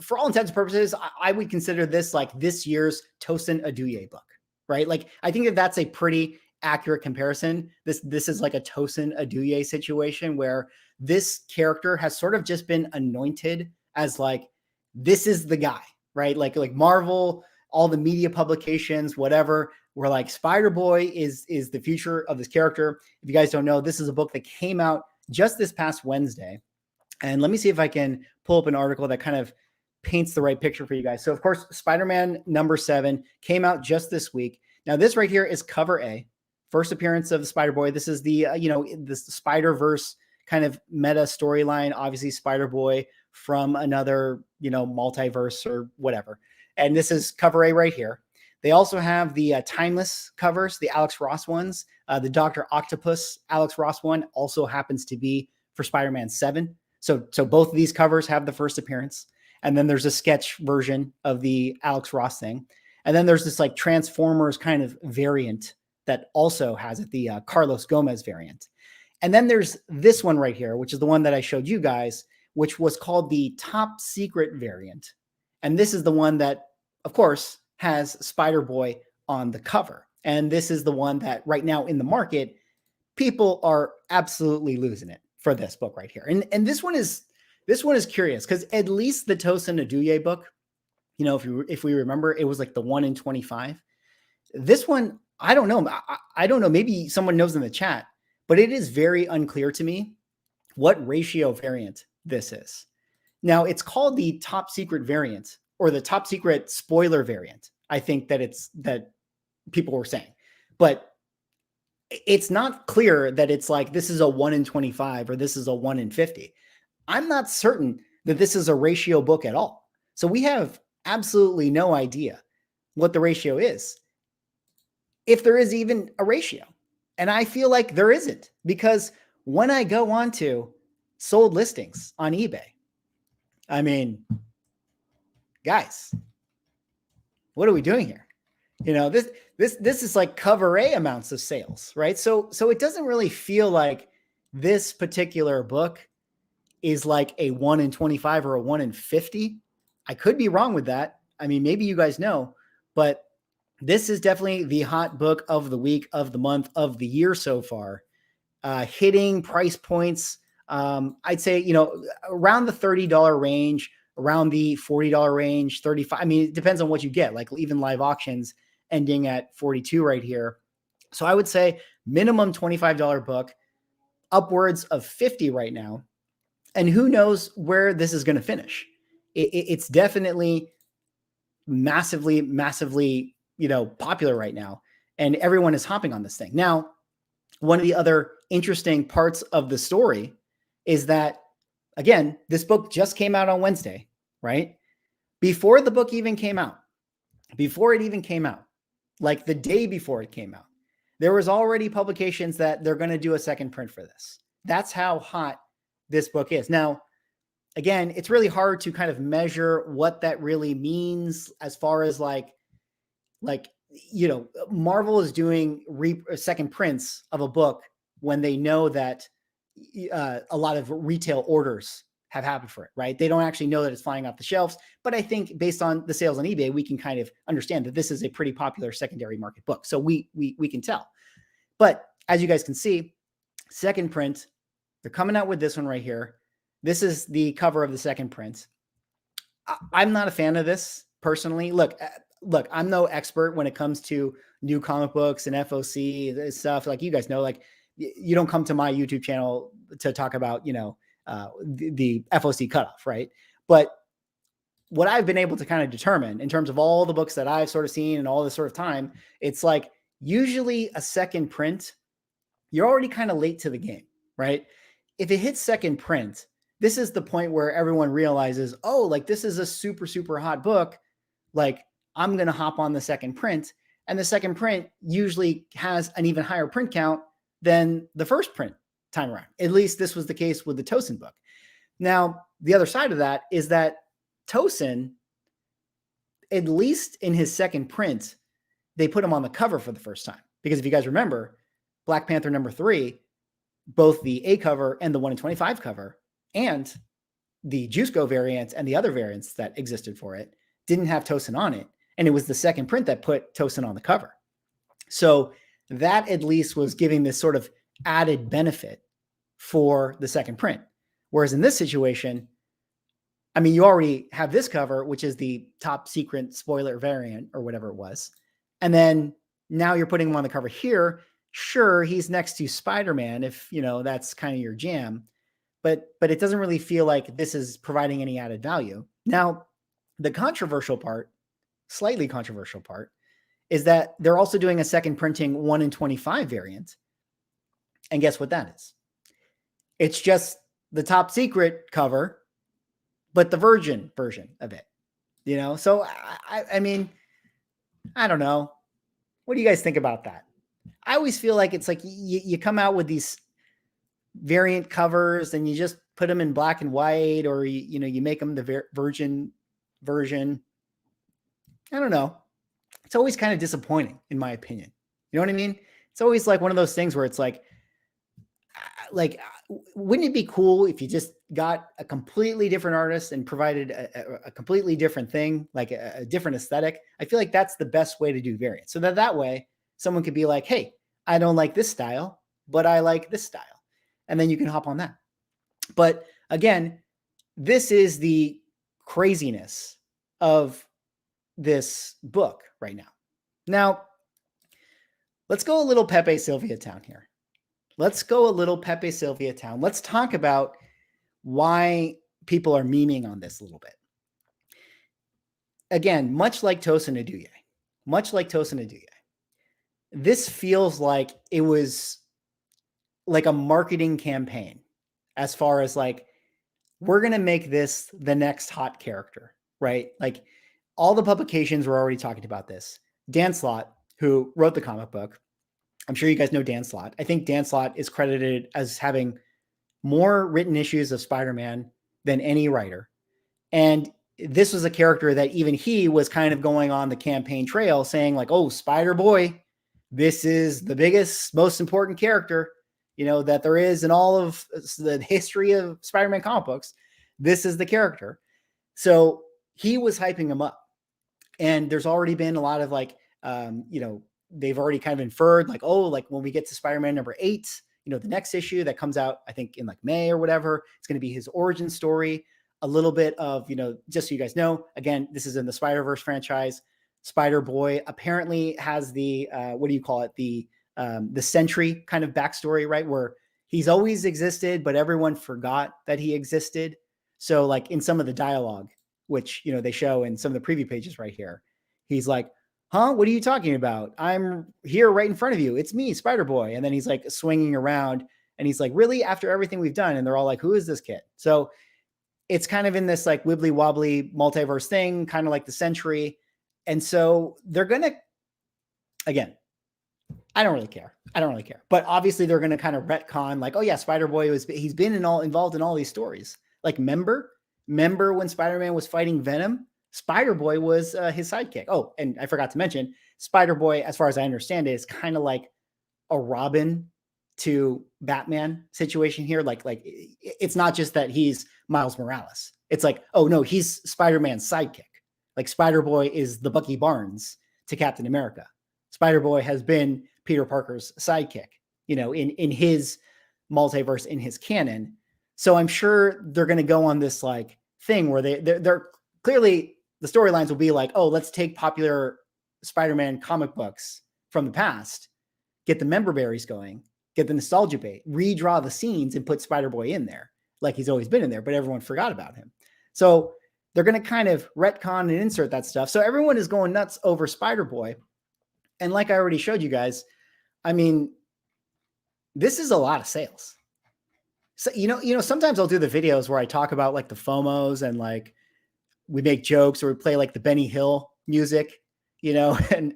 for all intents and purposes, I would consider this like this year's Tosin Aduye book, right? Like, I think that that's a pretty accurate comparison. This is like a Tosin Aduye situation where this character has sort of just been anointed as like, this is the guy, right? Like Marvel, all the media publications, whatever, were like, Spider-Boy is the future of this character. If you guys don't know, this is a book that came out just this past Wednesday. And let me see if I can pull up an article that kind of paints the right picture for you guys. So, of course, Spider-Man #7 came out just this week. Now, this right here is cover A, first appearance of the Spider-Boy. This is the, the Spider-Verse kind of meta storyline. Obviously, Spider-Boy from another, multiverse or whatever. And this is cover A right here. They also have the timeless covers, the Alex Ross ones. The Dr. Octopus Alex Ross one also happens to be for Spider-Man 7. So both of these covers have the first appearance. And then there's a sketch version of the Alex Ross thing. And then there's this like Transformers kind of variant that also has it, the Carlos Gomez variant. And then there's this one right here, which is the one that I showed you guys, which was called the Top Secret variant. And this is the one that, of course, has Spider-Boy on the cover. And this is the one that right now in the market, people are absolutely losing it for this book right here. And this one is curious because at least the Tosin Aduye book, if we remember, it was like the 1 in 25. This one, I don't know. I don't know. Maybe someone knows in the chat, but it is very unclear to me what ratio variant this is. Now, it's called the Top Secret variant or the Top Secret spoiler variant. I think that people were saying, but it's not clear that it's like, this is a 1 in 25 or this is a 1 in 50. I'm not certain that this is a ratio book at all. So we have absolutely no idea what the ratio is, if there is even a ratio. And I feel like there isn't, because when I go on to sold listings on eBay, I mean, guys, what are we doing here? This is like cover A amounts of sales, right? So it doesn't really feel like this particular book is like a 1 in 25 or a 1 in 50. I could be wrong with that. I mean, maybe you guys know, but this is definitely the hot book of the week, of the month, of the year so far. Hitting price points, I'd say, around the $30 range, around the $40 range, 35. I mean, it depends on what you get, like even live auctions ending at 42 right here. So I would say minimum $25 book, upwards of 50 right now. And who knows where this is going to finish. It's definitely massively, popular right now. And everyone is hopping on this thing. Now, one of the other interesting parts of the story is that, again, this book just came out on Wednesday, right? Before the book even came out, like the day before it came out, there was already publications that they're going to do a second print for this. That's how hot this book is. Now, again, it's really hard to kind of measure what that really means as far as like Marvel is doing second prints of a book when they know that a lot of retail orders have happened for it, right? They don't actually know that it's flying off the shelves, but I think based on the sales on eBay, we can kind of understand that this is a pretty popular secondary market book. So we can tell. But as you guys can see, second print, they're coming out with this one right here. This is the cover of the second print. I'm not a fan of this personally. Look, I'm no expert when it comes to new comic books and FOC stuff. Like you guys know, like you don't come to my YouTube channel to talk about, the FOC cutoff, right? But what I've been able to kind of determine in terms of all the books that I've sort of seen and all this sort of time, it's like usually a second print, you're already kind of late to the game, right? If it hits second print, this is the point where everyone realizes, oh, like this is a super, super hot book. Like I'm going to hop on the second print. And the second print usually has an even higher print count than the first print time around. At least this was the case with the Tosin book. Now, the other side of that is that Tosin, at least in his second print, they put him on the cover for the first time. Because if you guys remember, Black Panther #3, both the A cover and the 1 in 25 cover and the Jusco variant and the other variants that existed for it didn't have Tosin on it. And it was the second print that put Tosin on the cover. So that at least was giving this sort of added benefit for the second print. Whereas in this situation, I mean, you already have this cover, which is the top secret spoiler variant or whatever it was. And then now you're putting him on the cover here. Sure, he's next to Spider-Man if, you know, that's kind of your jam. But it doesn't really feel like this is providing any added value. Now, the controversial part, slightly controversial part, is that they're also doing a second printing 1 in 25 variant. And guess what that is? It's just the top secret cover, but the virgin version of it, you know? So, I mean, I don't know. What do you guys think about that? I always feel like it's like you come out with these variant covers and you just put them in black and white, or, you make them the virgin version. I don't know. It's always kind of disappointing, in my opinion. You know what I mean? It's always like one of those things where it's like, wouldn't it be cool if you just got a completely different artist and provided a completely different thing, like a different aesthetic? I feel like that's the best way to do variants. So that way someone could be like, hey, I don't like this style, but I like this style. And then you can hop on that. But again, this is the craziness of this book right now. Now, let's go a little Pepe Sylvia town here. Let's go a little Pepe Sylvia town. Let's talk about why people are memeing on this a little bit. Again, much like Tosin Aduye, this feels like it was like a marketing campaign as far as like, we're going to make this the next hot character, right? Like all the publications were already talking about this. Dan Slott, who wrote the comic book, I'm sure you guys know Dan Slott. I think Dan Slott is credited as having more written issues of Spider-Man than any writer. And this was a character that even he was kind of going on the campaign trail saying like, oh, Spider-Boy, this is the biggest, most important character, that there is in all of the history of Spider-Man comic books. This is the character. So he was hyping him up. And there's already been a lot of like, they've already kind of inferred like, oh, like when we get to Spider-Man #8, the next issue that comes out, I think in like May or whatever, it's going to be his origin story. A little bit of, just so you guys know, again, this is in the Spider-Verse franchise. Spider-Boy apparently has the, the Sentry kind of backstory, right? Where he's always existed, but everyone forgot that he existed. So like in some of the dialogue, which, they show in some of the preview pages right here, he's like, huh? What are you talking about? I'm here right in front of you. It's me, Spider-Boy. And then he's like swinging around and he's like, really? After everything we've done? And they're all like, who is this kid? So it's kind of in this like wibbly wobbly multiverse thing, kind of like the Sentry. And so they're going to, again, I don't really care. But obviously they're going to kind of retcon like, oh yeah, Spider-Boy he's been involved in all these stories. Like remember when Spider-Man was fighting Venom? Spider-Boy was his sidekick. Oh, and I forgot to mention, Spider-Boy, as far as I understand it, is kind of like a Robin to Batman situation here. Like it's not just that he's Miles Morales. It's like, oh no, he's Spider-Man's sidekick. Like Spider-Boy is the Bucky Barnes to Captain America. Spider-Boy has been Peter Parker's sidekick, in his multiverse, in his canon. So I'm sure they're going to go on this like thing where they're clearly the storylines will be like, oh, let's take popular Spider-Man comic books from the past, get the member berries going, get the nostalgia bait, redraw the scenes and put Spider-Boy in there like he's always been in there, but everyone forgot about him. So they're going to kind of retcon and insert that stuff. So everyone is going nuts over Spider-Boy. And like I already showed you guys, I mean, this is a lot of sales. So, sometimes I'll do the videos where I talk about like the FOMOs and like we make jokes or we play like the Benny Hill music, and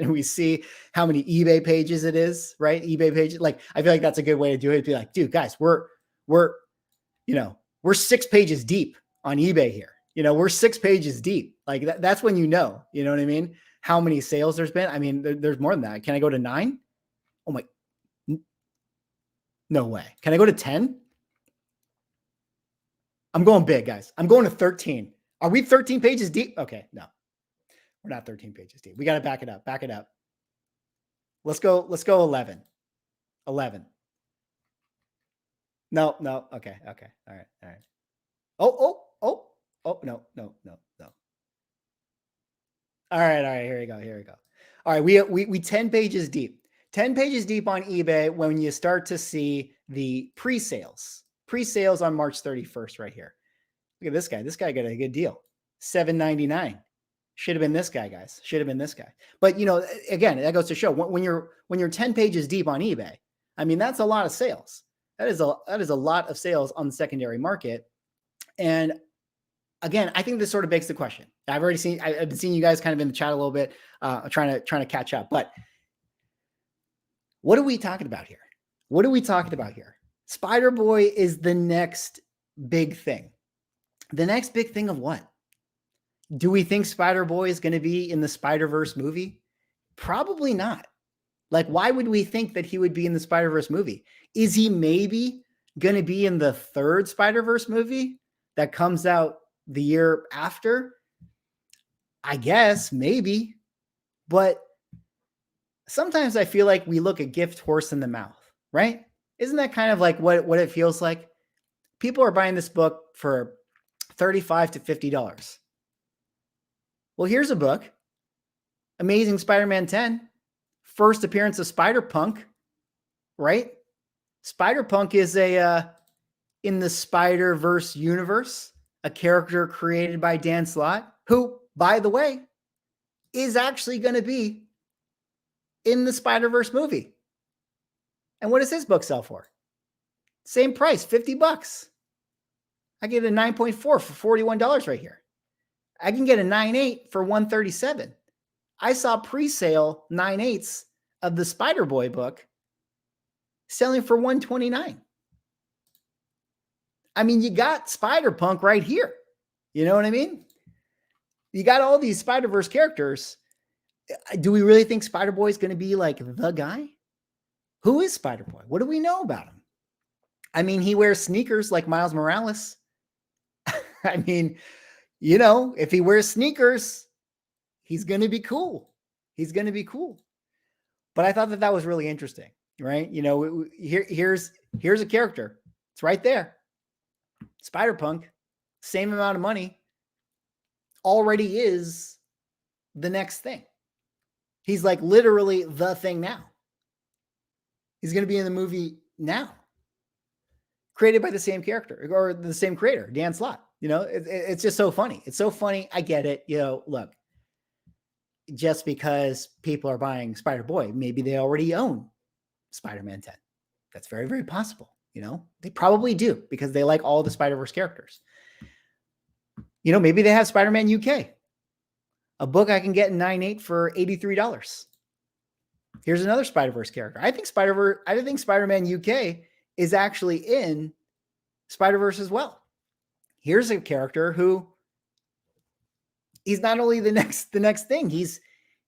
we see how many eBay pages it is, right? eBay pages. Like, I feel like that's a good way to do it. It'd be like, dude, guys, we're 6 pages deep on eBay here. We're 6 pages deep. Like that's when, you know what I mean? how many sales there's been. I mean, there's more than that. Can I go to 9? Oh my, no way. Can I go to 10? I'm going big, guys. I'm going to 13. Are we 13 pages deep? Okay, no, we're not 13 pages deep. We got to back it up. Back it up. Let's go 11. 11. No. Okay. All right. Oh, no. All right. Here we go. All right. We 10 pages deep. 10 pages deep on eBay when you start to see the pre-sales on March 31st right here. Look at this guy. This guy got a good deal. $7.99. Should have been this guy, guys. Should have been this guy. But again, that goes to show when you're 10 pages deep on eBay, I mean, that's a lot of sales. That is a lot of sales on the secondary market. And again, I think this sort of begs the question. I've been seeing you guys kind of in the chat a little bit, trying to catch up. But what are we talking about here? Spider-Boy is the next big thing. The next big thing of what? Do we think Spider-Boy is going to be in the Spider-Verse movie? Probably not. Like, why would we think that he would be in the Spider-Verse movie? Is he maybe going to be in the third Spider-Verse movie that comes out the year after? I guess, maybe. But sometimes I feel like we look a gift horse in the mouth, right? Isn't that kind of like what it feels like? People are buying this book for $35 to $50. Well, here's a book, Amazing Spider-Man 10, first appearance of Spider-Punk, right? Spider-Punk is in the Spider-Verse universe, a character created by Dan Slott, who, by the way, is actually going to be in the Spider-Verse movie. And what does his book sell for? Same price, $50. I get a 9.4 for $41 right here. I can get a 9.8 for $137. I saw pre-sale 9.8s of the Spider-Boy book selling for $129. I mean, you got Spider-Punk right here. You know what I mean? You got all these Spider-Verse characters. Do we really think Spider-Boy is going to be like the guy? Who is Spider-Boy? What do we know about him? I mean, he wears sneakers like Miles Morales. I mean, if he wears sneakers, he's going to be cool. But I thought that was really interesting, right? Here's a character. It's right there. Spider-Punk, same amount of money, already is the next thing. He's like literally the thing now. He's going to be in the movie now. Created by the same character or the same creator, Dan Slott. It's just so funny. It's so funny. I get it. Look, just because people are buying Spider-Boy, maybe they already own Spider-Man 10. That's very, very possible. They probably do because they like all the Spider-Verse characters. Maybe they have Spider-Man UK, a book I can get in 9.8 for $83. Here's another Spider-Verse character. I think Spider-Man UK is actually in Spider-Verse as well. Here's a character who he's not only the next thing, he's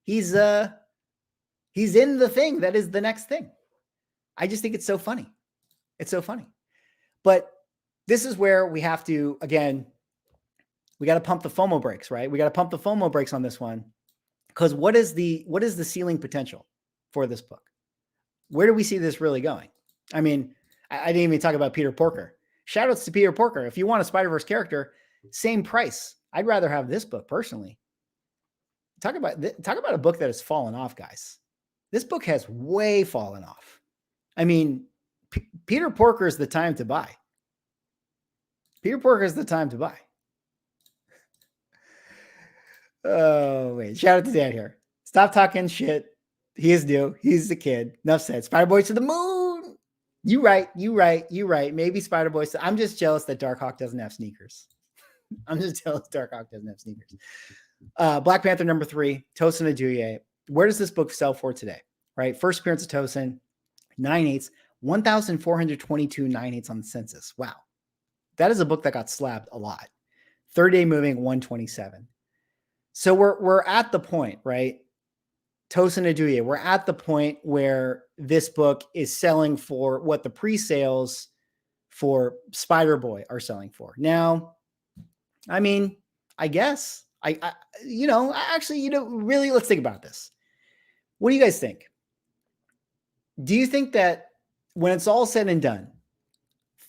in the thing that is the next thing. I just think it's so funny. It's so funny. But this is where we have to, again, we got to pump the FOMO brakes, right? We got to pump the FOMO brakes on this one. Because what is the ceiling potential for this book? Where do we see this really going? I mean, I didn't even talk about Peter Porker. Shout outs to Peter Porker. If you want a Spider-Verse character, same price. I'd rather have this book personally. Talk about a book that has fallen off, guys. This book has way fallen off. I mean, Peter Porker is the time to buy. Peter Porker is the time to buy. Oh, wait. Shout out to Dan here. Stop talking shit. He is new. He's a kid. Enough said. Spider-Boy to the moon. You right. Maybe Spider-Boy. I'm just jealous that Darkhawk doesn't have sneakers. Black Panther number 3, Tosin Aduye. Where does this book sell for today? Right? First appearance of Tosin, 9.8, 1,422 9.8 on the census. Wow. That is a book that got slabbed a lot. 30-day moving, 127. So we're at the point, right? Tosin Aduye, we're at the point where this book is selling for what the pre-sales for Spider-Boy are selling for. Now, I mean, I guess really, let's think about this. What do you guys think? Do you think that when it's all said and done,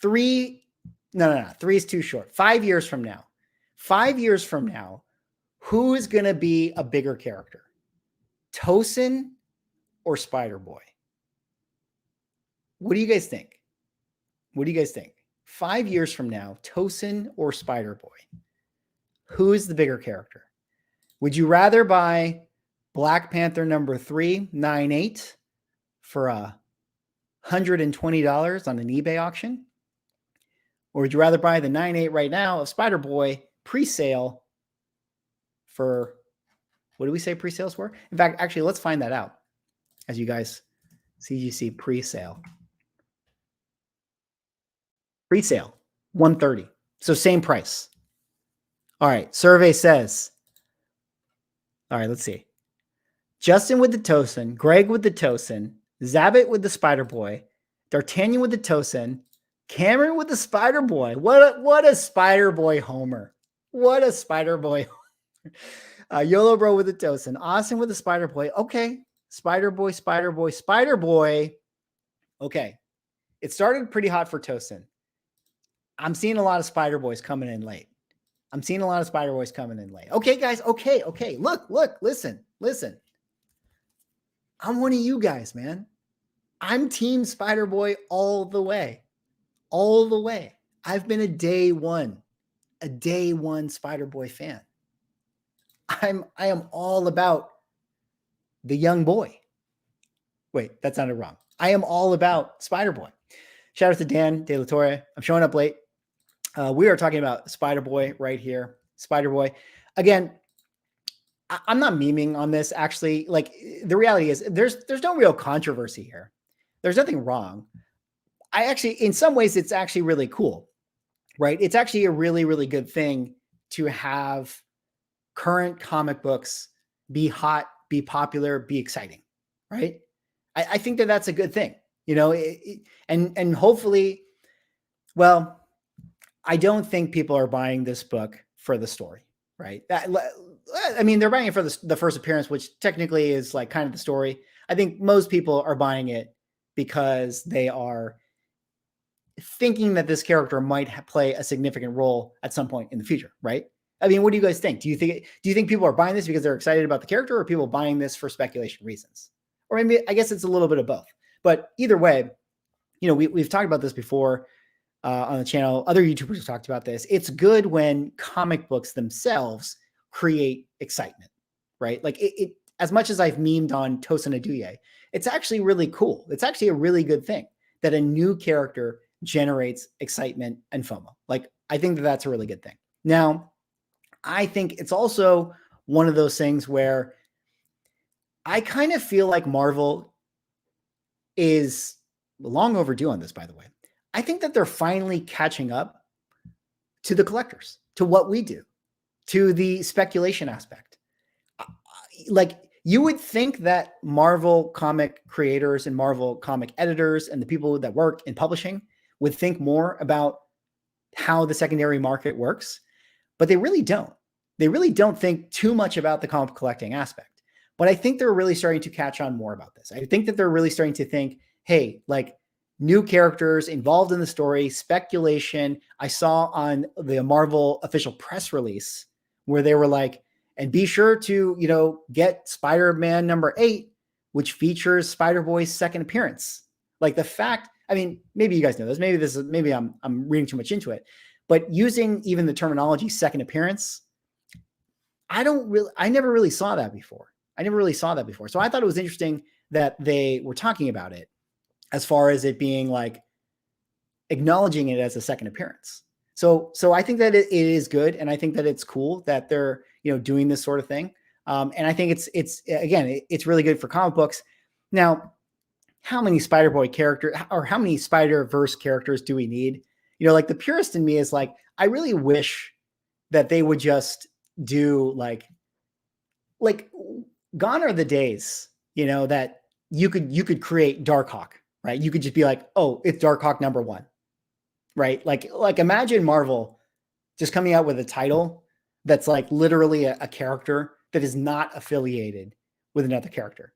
three is too short. 5 years from now, who is going to be a bigger character? Tosin or Spider-Boy? What do you guys think? 5 years from now, Tosin or Spider-Boy? Who is the bigger character? Would you rather buy Black Panther number 398 for $120 on an eBay auction? Or would you rather buy the 98 right now of Spider-Boy pre-sale for, what do we say pre-sales for? In fact, actually, let's find that out as you guys CGC pre-sale. Pre-sale, $130. So same price. All right, survey says, all right, let's see. Justin with the Tosin, Greg with the Tosin, Zabit with the Spider-Boy, D'Artagnan with the Tosin, Cameron with the Spider-Boy. What a Spider-Boy homer. What a Spider-Boy. YOLO Bro with the Tosin, Austin with the Spider-Boy. Okay, Spider-Boy. Okay, it started pretty hot for Tosin. I'm seeing a lot of Spider-Boys coming in late. Okay, guys. Okay. Look, listen. I'm one of you guys, man. I'm Team Spider-Boy all the way. I've been a day one Spider-Boy fan. I am all about the young boy. Wait, that sounded wrong. I am all about Spider-Boy. Shout out to Dan De La Torre. I'm showing up late. We are talking about Spider-Boy right here. Spider-Boy. Again, I'm not memeing on this. Actually, like, the reality is there's no real controversy here. There's nothing wrong. In some ways, it's actually really cool, right? It's actually a really, really good thing to have current comic books be hot, be popular, be exciting, right? I think that that's a good thing, and hopefully, well, I don't think people are buying this book for the story, right? I mean, they're buying it for the first appearance, which technically is like kind of the story. I think most people are buying it because they are thinking that this character might play a significant role at some point in the future, right? I mean, what do you guys think? Do you think people are buying this because they're excited about the character, or are people buying this for speculation reasons? Or maybe, I guess it's a little bit of both. But either way, we've talked about this before on the channel. Other YouTubers have talked about this. It's good when comic books themselves create excitement, right? Like it as much as I've memed on Tosin Aduye, it's actually really cool. It's actually a really good thing that a new character generates excitement and FOMO. Like, I think that that's a really good thing. Now, I think it's also one of those things where I kind of feel like Marvel is long overdue on this, by the way. I think that they're finally catching up to the collectors, to what we do, to the speculation aspect. Like, you would think that Marvel comic creators and Marvel comic editors and the people that work in publishing would think more about how the secondary market works, but they really don't. They really don't think too much about the comic collecting aspect. But I think they're really starting to catch on more about this. I think that they're really starting to think, hey, like, new characters involved in the story, speculation. I saw on the Marvel official press release where they were like, and be sure to, get Spider-Man number 8, which features Spider-Boy's second appearance. Like, the fact, I mean, maybe you guys know this, maybe I'm reading too much into it, but using even the terminology second appearance, I never really saw that before. So I thought it was interesting that they were talking about it as far as it being like acknowledging it as a second appearance. So I think that it is good. And I think that it's cool that they're, doing this sort of thing. And I think it's really good for comic books. Now, how many Spider-Boy characters or how many Spider-Verse characters do we need? Like, the purist in me is like, I really wish that they would just do like gone are the days, that you could create Darkhawk, right? You could just be like, oh, it's Darkhawk #1, right? Like imagine Marvel just coming out with a title that's like literally a character that is not affiliated with another character.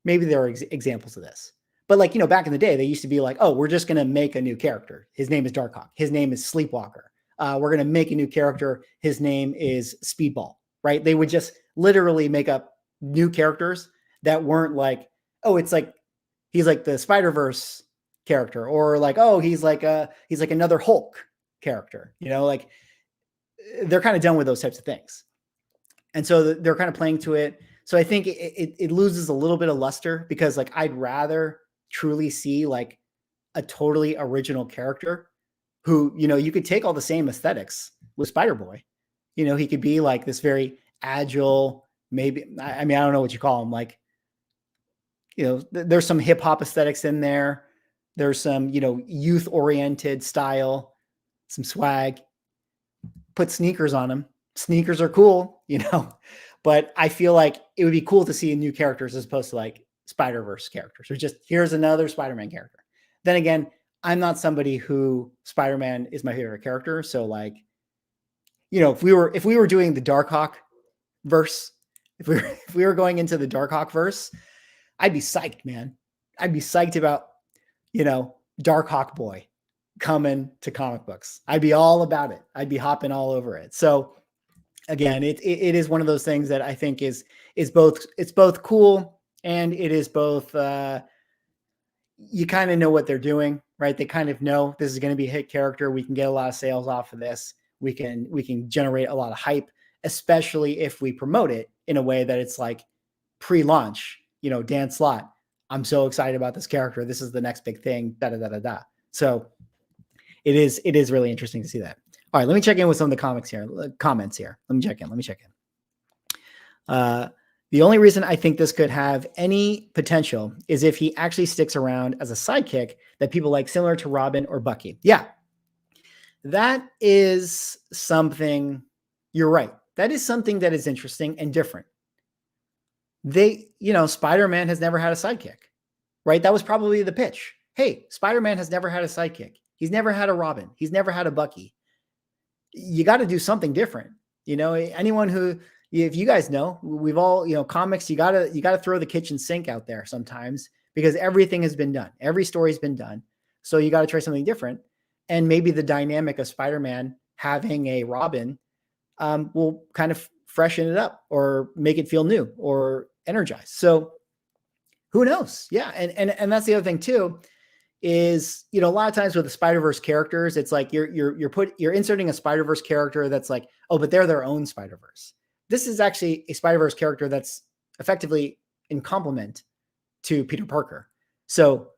Maybe there are examples of this. But like, back in the day, they used to be like, oh, we're just going to make a new character. His name is Darkhawk. His name is Sleepwalker. We're going to make a new character. His name is Speedball, right? They would just literally make up new characters that weren't like, oh, it's like, he's like the Spider-Verse character, or like, oh, he's like another Hulk character, like they're kind of done with those types of things. And so they're kind of playing to it. So I think it loses a little bit of luster, because like I'd rather truly see like a totally original character who, you could take all the same aesthetics with Spider-Boy. He could be like this very agile, maybe, I mean, I don't know what you call him. Like, there's some hip hop aesthetics in there. There's some, youth oriented style, some swag. Put sneakers on him. Sneakers are cool, but I feel like it would be cool to see new characters as opposed to like Spider-Verse characters, or just here's another Spider-Man character. Then again, I'm not somebody who Spider-Man is my favorite character. So like, if we were doing the Darkhawk verse, if we were going into the Darkhawk verse, I'd be psyched, man. I'd be psyched about, Darkhawk boy coming to comic books. I'd be all about it. I'd be hopping all over it. So again, it is one of those things that I think is both cool, and it is both, you kind of know what they're doing, right? They kind of know this is going to be a hit character. We can get a lot of sales off of this. We can generate a lot of hype, especially if we promote it in a way that it's like pre-launch, Dan Slott, I'm so excited about this character. This is the next big thing, da da da da da. So it is really interesting to see that. All right, let me check in with some of the comments here. Let me check in. The only reason I think this could have any potential is if he actually sticks around as a sidekick that people like, similar to Robin or Bucky. Yeah, that is something. You're right. That is something that is interesting and different. Spider-Man has never had a sidekick, right? That was probably the pitch. Hey, Spider-Man has never had a sidekick. He's never had a Robin. He's never had a Bucky. You got to do something different. Anyone who, if you guys know, we've all, comics, you got to throw the kitchen sink out there sometimes, because everything has been done. Every story's been done. So you got to try something different. And maybe the dynamic of Spider-Man having a Robin will kind of freshen it up, or make it feel new or energized. So who knows? Yeah. And that's the other thing too, is, a lot of times with the Spider-Verse characters, it's like you're inserting a Spider-Verse character that's like, oh, but they're their own Spider-Verse. This is actually a Spider-Verse character that's effectively in complement to Peter Parker. So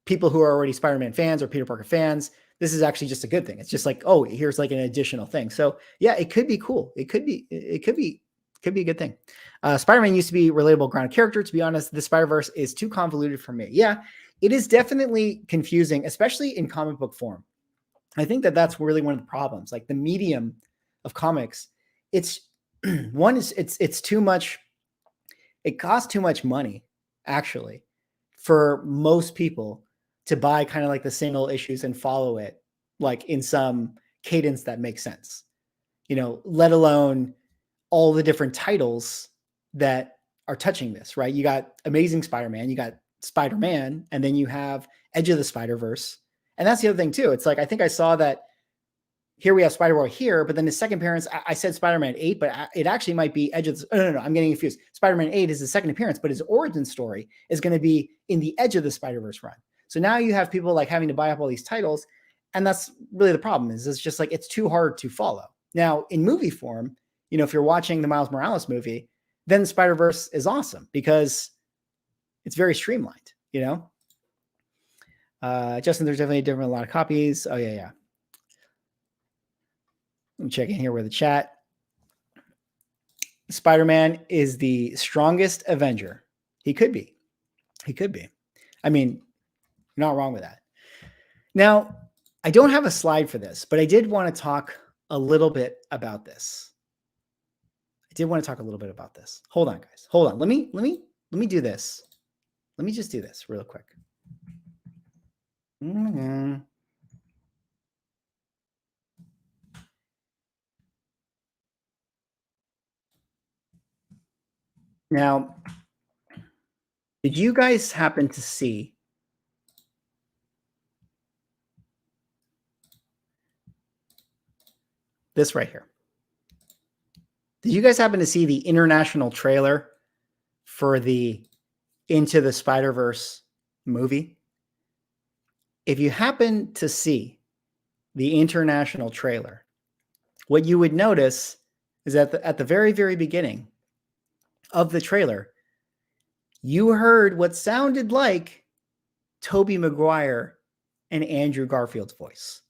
people who are already Spider-Man fans or Peter Parker fans, this is actually just a good thing. It's just like, oh, here's like an additional thing. So yeah, it could be cool. It could be a good thing. Spider-Man used to be a relatable, grounded character. To be honest, the Spider-Verse is too convoluted for me. Yeah, it is definitely confusing, especially in comic book form. I think that's really one of the problems. Like the medium of comics, it's too much. It costs too much money, actually, for most people to buy kind of like the single issues and follow it like in some cadence that makes sense, let alone all the different titles that are touching this, right? You got Amazing Spider-Man, you got Spider-Man, and then you have Edge of the Spider-Verse. And that's the other thing too. It's like, I think I saw that here we have Spider-Boy here, but then his second appearance, I said Spider-Man 8, but it actually might be Edge of the, no, I'm getting confused. Spider-Man 8 is his second appearance, but his origin story is going to be in the Edge of the Spider-Verse run. So now you have people like having to buy up all these titles. And that's really the problem, is it's just like, it's too hard to follow. Now in movie form, if you're watching the Miles Morales movie, then Spider-Verse is awesome because it's very streamlined, Justin, there's definitely a lot of copies. Oh yeah. Let me check in here with the chat. Spider-Man is the strongest Avenger. He could be. I mean, you're not wrong with that. Now, I don't have a slide for this, but I did want to talk a little bit about this. did want to talk a little bit about this. Hold on, guys. Hold on. Let me do this. Let me just do this real quick. Now, did you guys happen to see this right here? Did you guys happen to see the international trailer for the Into the Spider-Verse movie? If you happen to see the international trailer, what you would notice is that at the very, very beginning of the trailer, you heard what sounded like Tobey Maguire and Andrew Garfield's voice.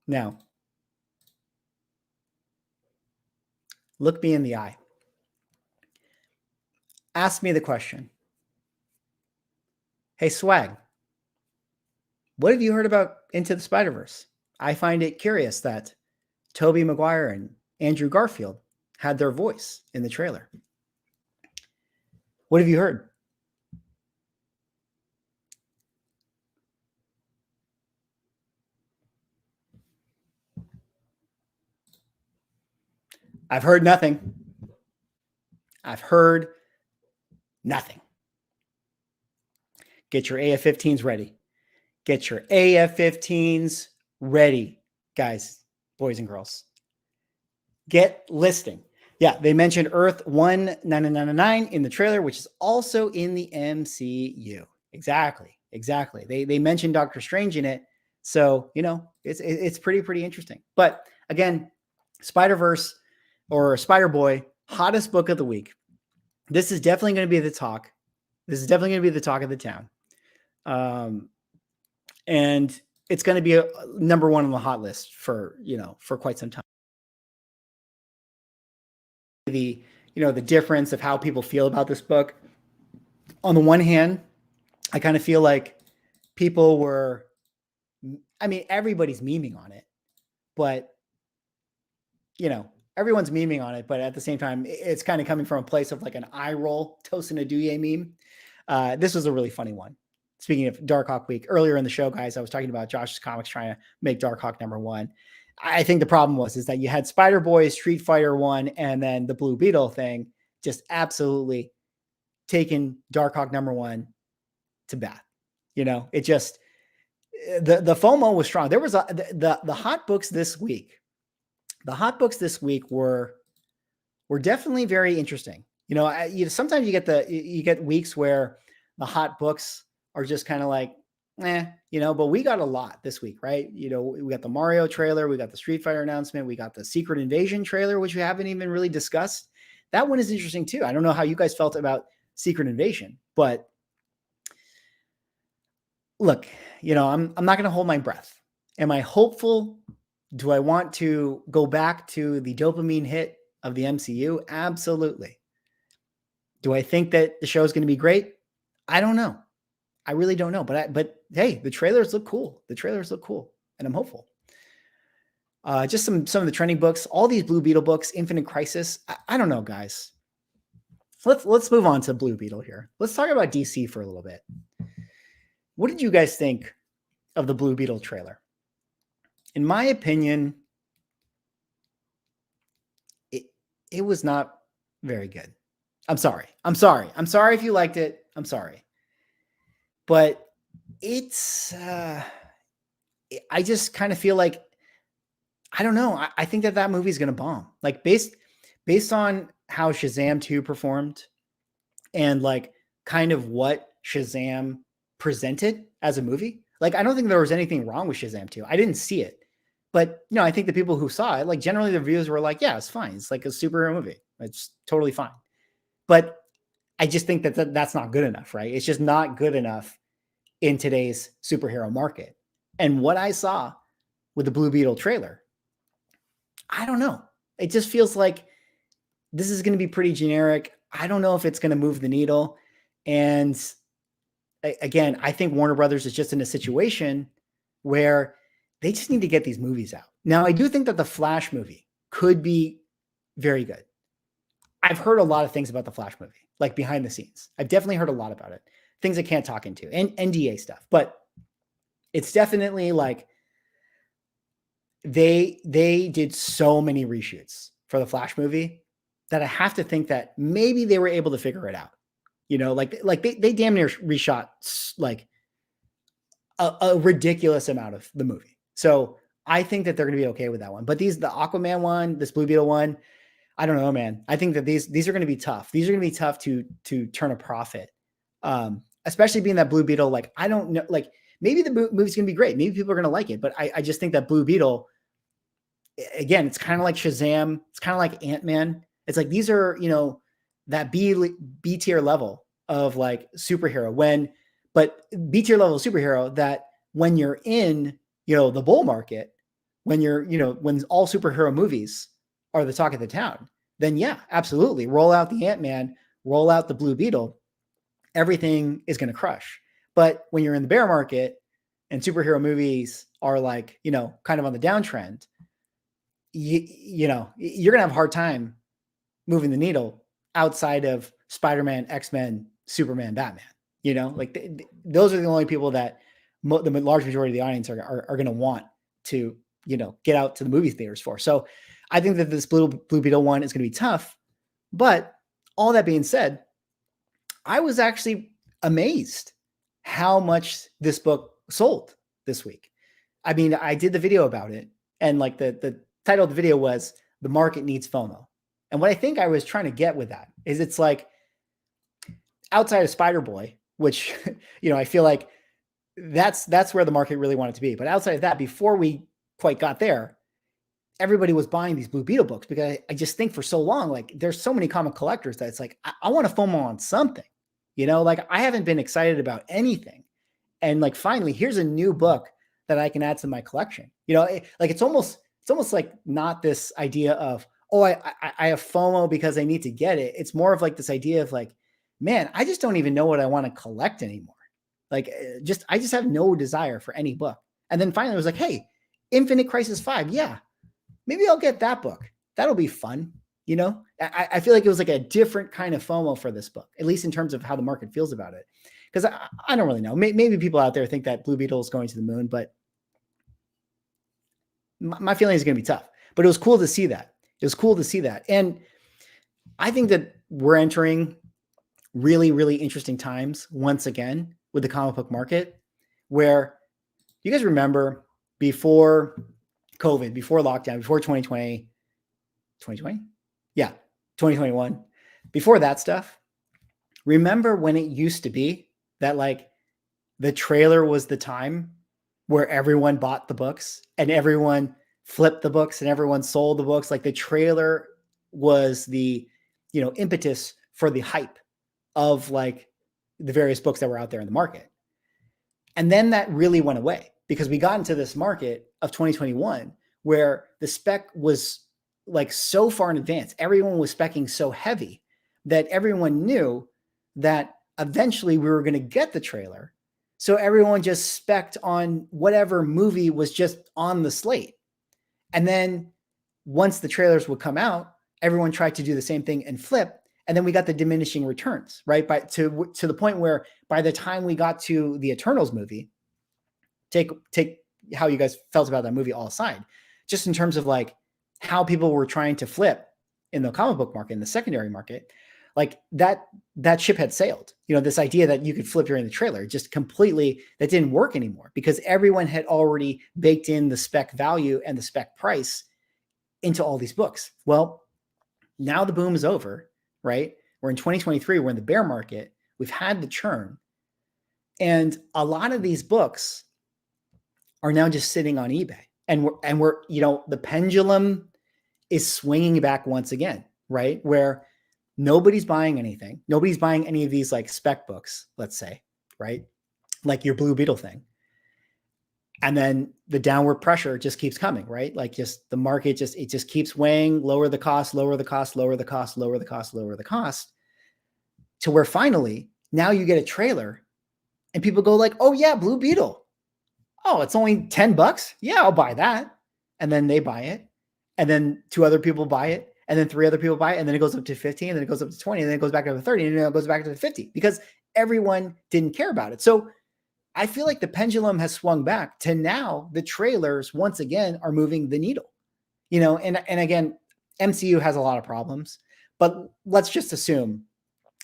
Now, look me in the eye. Ask me the question. Hey, Swag, what have you heard about Into the Spider-Verse? I find it curious that Tobey Maguire and Andrew Garfield had their voice in the trailer. What have you heard? I've heard nothing. I've heard nothing. Get your AF-15s ready. Get your AF-15s ready, guys, boys and girls. Get listing. Yeah, they mentioned Earth 1999 in the trailer, which is also in the MCU. Exactly. They mentioned Doctor Strange in it. So, you know, it's pretty interesting. But again, Spider-Verse or Spider-Boy, hottest book of the week. This is definitely going to be the talk. This is definitely going to be the talk of the town. And it's going to be a number one on the hot list for quite some time. The difference of how people feel about this book. On the one hand, I kind of feel like people were, everybody's memeing on it, but everyone's memeing on it, but at the same time, it's kind of coming from a place of like an eye roll Tosin Aduye meme. This was a really funny one. Speaking of Darkhawk week, earlier in the show, guys, I was talking about Josh's Comics trying to make Darkhawk #1. I think the problem is that you had Spider-Boy, Street Fighter 1, and then the Blue Beetle thing just absolutely taking Darkhawk #1 to bath. It just, the FOMO was strong. There was the hot books this week. The hot books this week were definitely very interesting. Sometimes you get weeks where the hot books are just kind of like, but we got a lot this week, right? We got the Mario trailer, we got the Street Fighter announcement, we got the Secret Invasion trailer, which we haven't even really discussed. That one is interesting too. I don't know how you guys felt about Secret Invasion, but look, I'm not going to hold my breath. Am I hopeful? Do I want to go back to the dopamine hit of the MCU? Absolutely. Do I think that the show is going to be great? I don't know. I really don't know. But hey, the trailers look cool. And I'm hopeful. Just some of the trending books, all these Blue Beetle books, Infinite Crisis. I don't know, guys. Let's move on to Blue Beetle here. Let's talk about DC for a little bit. What did you guys think of the Blue Beetle trailer? In my opinion, it was not very good. I'm sorry if you liked it. I'm sorry. But it's, I just kind of feel like, I don't know. I think that movie is going to bomb. Like based on how Shazam 2 performed and like kind of what Shazam presented as a movie. Like, I don't think there was anything wrong with Shazam 2. I didn't see it. But, I think the people who saw it, like generally the reviews were like, yeah, it's fine. It's like a superhero movie. It's totally fine. But I just think that that's not good enough, right? It's just not good enough in today's superhero market. And what I saw with the Blue Beetle trailer, I don't know. It just feels like this is going to be pretty generic. I don't know if it's going to move the needle. And again, I think Warner Brothers is just in a situation where they just need to get these movies out. Now, I do think that the Flash movie could be very good. I've heard a lot of things about the Flash movie, like behind the scenes. I've definitely heard a lot about it. Things I can't talk into, and NDA stuff. But it's definitely like they did so many reshoots for the Flash movie that I have to think that maybe they were able to figure it out. You know, like they damn near reshot like a ridiculous amount of the movie. So I think that they're going to be okay with that one. But the Aquaman one, this Blue Beetle one, I don't know, man. I think that these are going to be tough. These are going to be tough to turn a profit, especially being that Blue Beetle. Like, I don't know, like maybe the movie's going to be great. Maybe people are going to like it. But I just think that Blue Beetle, again, it's kind of like Shazam. It's kind of like Ant-Man. It's like these are, you know, that B tier level of like superhero but B tier level superhero that when you're in, you know, the bull market, when you're, you know, when all superhero movies are the talk of the town, then yeah, absolutely. Roll out the Ant-Man, roll out the Blue Beetle. Everything is going to crush. But when you're in the bear market and superhero movies are like, you know, kind of on the downtrend, you know, you're going to have a hard time moving the needle outside of Spider-Man, X-Men, Superman, Batman. You know, like those are the only people that the large majority of the audience are going to want to, you know, get out to the movie theaters for. So I think that this Blue Beetle one is going to be tough. But all that being said, I was actually amazed how much this book sold this week. I mean, I did the video about it, and like the title of the video was "The Market Needs FOMO." And what I think I was trying to get with that is it's like outside of Spider-Boy, which, you know, I feel like that's where the market really wanted to be. But outside of that, before we quite got there, everybody was buying these Blue Beetle books because I just think for so long, like there's so many comic collectors that it's like, I want to FOMO on something, you know, like I haven't been excited about anything. And like, finally, here's a new book that I can add to my collection. You know, it's almost like not this idea of, oh, I have FOMO because I need to get it. It's more of like this idea of like, man, I just don't even know what I want to collect anymore. Like I just have no desire for any book. And then finally it was like, hey, Infinite Crisis 5. Yeah, maybe I'll get that book. That'll be fun. You know, I feel like it was like a different kind of FOMO for this book, at least in terms of how the market feels about it. Because I don't really know. Maybe people out there think that Blue Beetle is going to the moon, but my feeling is going to be tough. But it was cool to see that. It was cool to see that. And I think that we're entering really, really interesting times once again with the comic book market, where you guys remember before COVID, before lockdown, before 2020, yeah, 2021, before that stuff, remember when it used to be that like the trailer was the time where everyone bought the books and everyone flipped the books and everyone sold the books? Like the trailer was the, you know, impetus for the hype of like the various books that were out there in the market. And then that really went away because we got into this market of 2021 where the spec was like so far in advance. Everyone was speccing so heavy that everyone knew that eventually we were going to get the trailer. So everyone just specced on whatever movie was just on the slate. And then once the trailers would come out, everyone tried to do the same thing and flip. And then we got the diminishing returns, right? To the point where by the time we got to the Eternals movie, take how you guys felt about that movie all aside, just in terms of like how people were trying to flip in the comic book market, in the secondary market, like that ship had sailed. You know, this idea that you could flip during the trailer, just completely, that didn't work anymore because everyone had already baked in the spec value and the spec price into all these books. Well, now the boom is over, right? We're in 2023, we're in the bear market. We've had the churn. And a lot of these books are now just sitting on eBay. And we're, you know, the pendulum is swinging back once again, right? Where nobody's buying anything. Nobody's buying any of these like spec books, let's say, right? Like your Blue Beetle thing. And then the downward pressure just keeps coming, right? Like just the market it just keeps weighing, lower the cost, lower the cost, lower the cost, lower the cost, lower the cost, to where finally now you get a trailer and people go like, oh yeah, Blue Beetle. Oh, it's only $10. Yeah, I'll buy that. And then they buy it. And then two other people buy it. and then 3 other people buy it, and then it goes up to 15, and then it goes up to 20, and then it goes back up to 30, and then it goes back to the 50 because everyone didn't care about it. So I feel like the pendulum has swung back to now the trailers once again are moving the needle, and again, MCU has a lot of problems, but let's just assume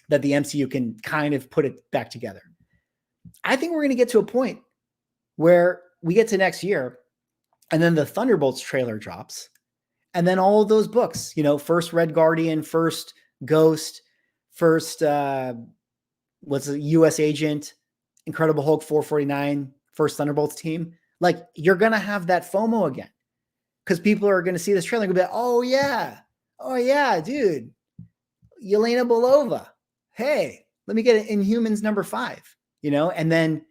that the MCU can kind of put it back together. I think we're going to get to a point where we get to next year and then the Thunderbolts trailer drops. And then all of those books, first Red Guardian, first Ghost, first US Agent, Incredible Hulk 449, first Thunderbolts team. Like, you're going to have that FOMO again because people are going to see this trailer and be like, oh yeah, dude, Yelena Belova. Hey, let me get an Inhumans number 5, and then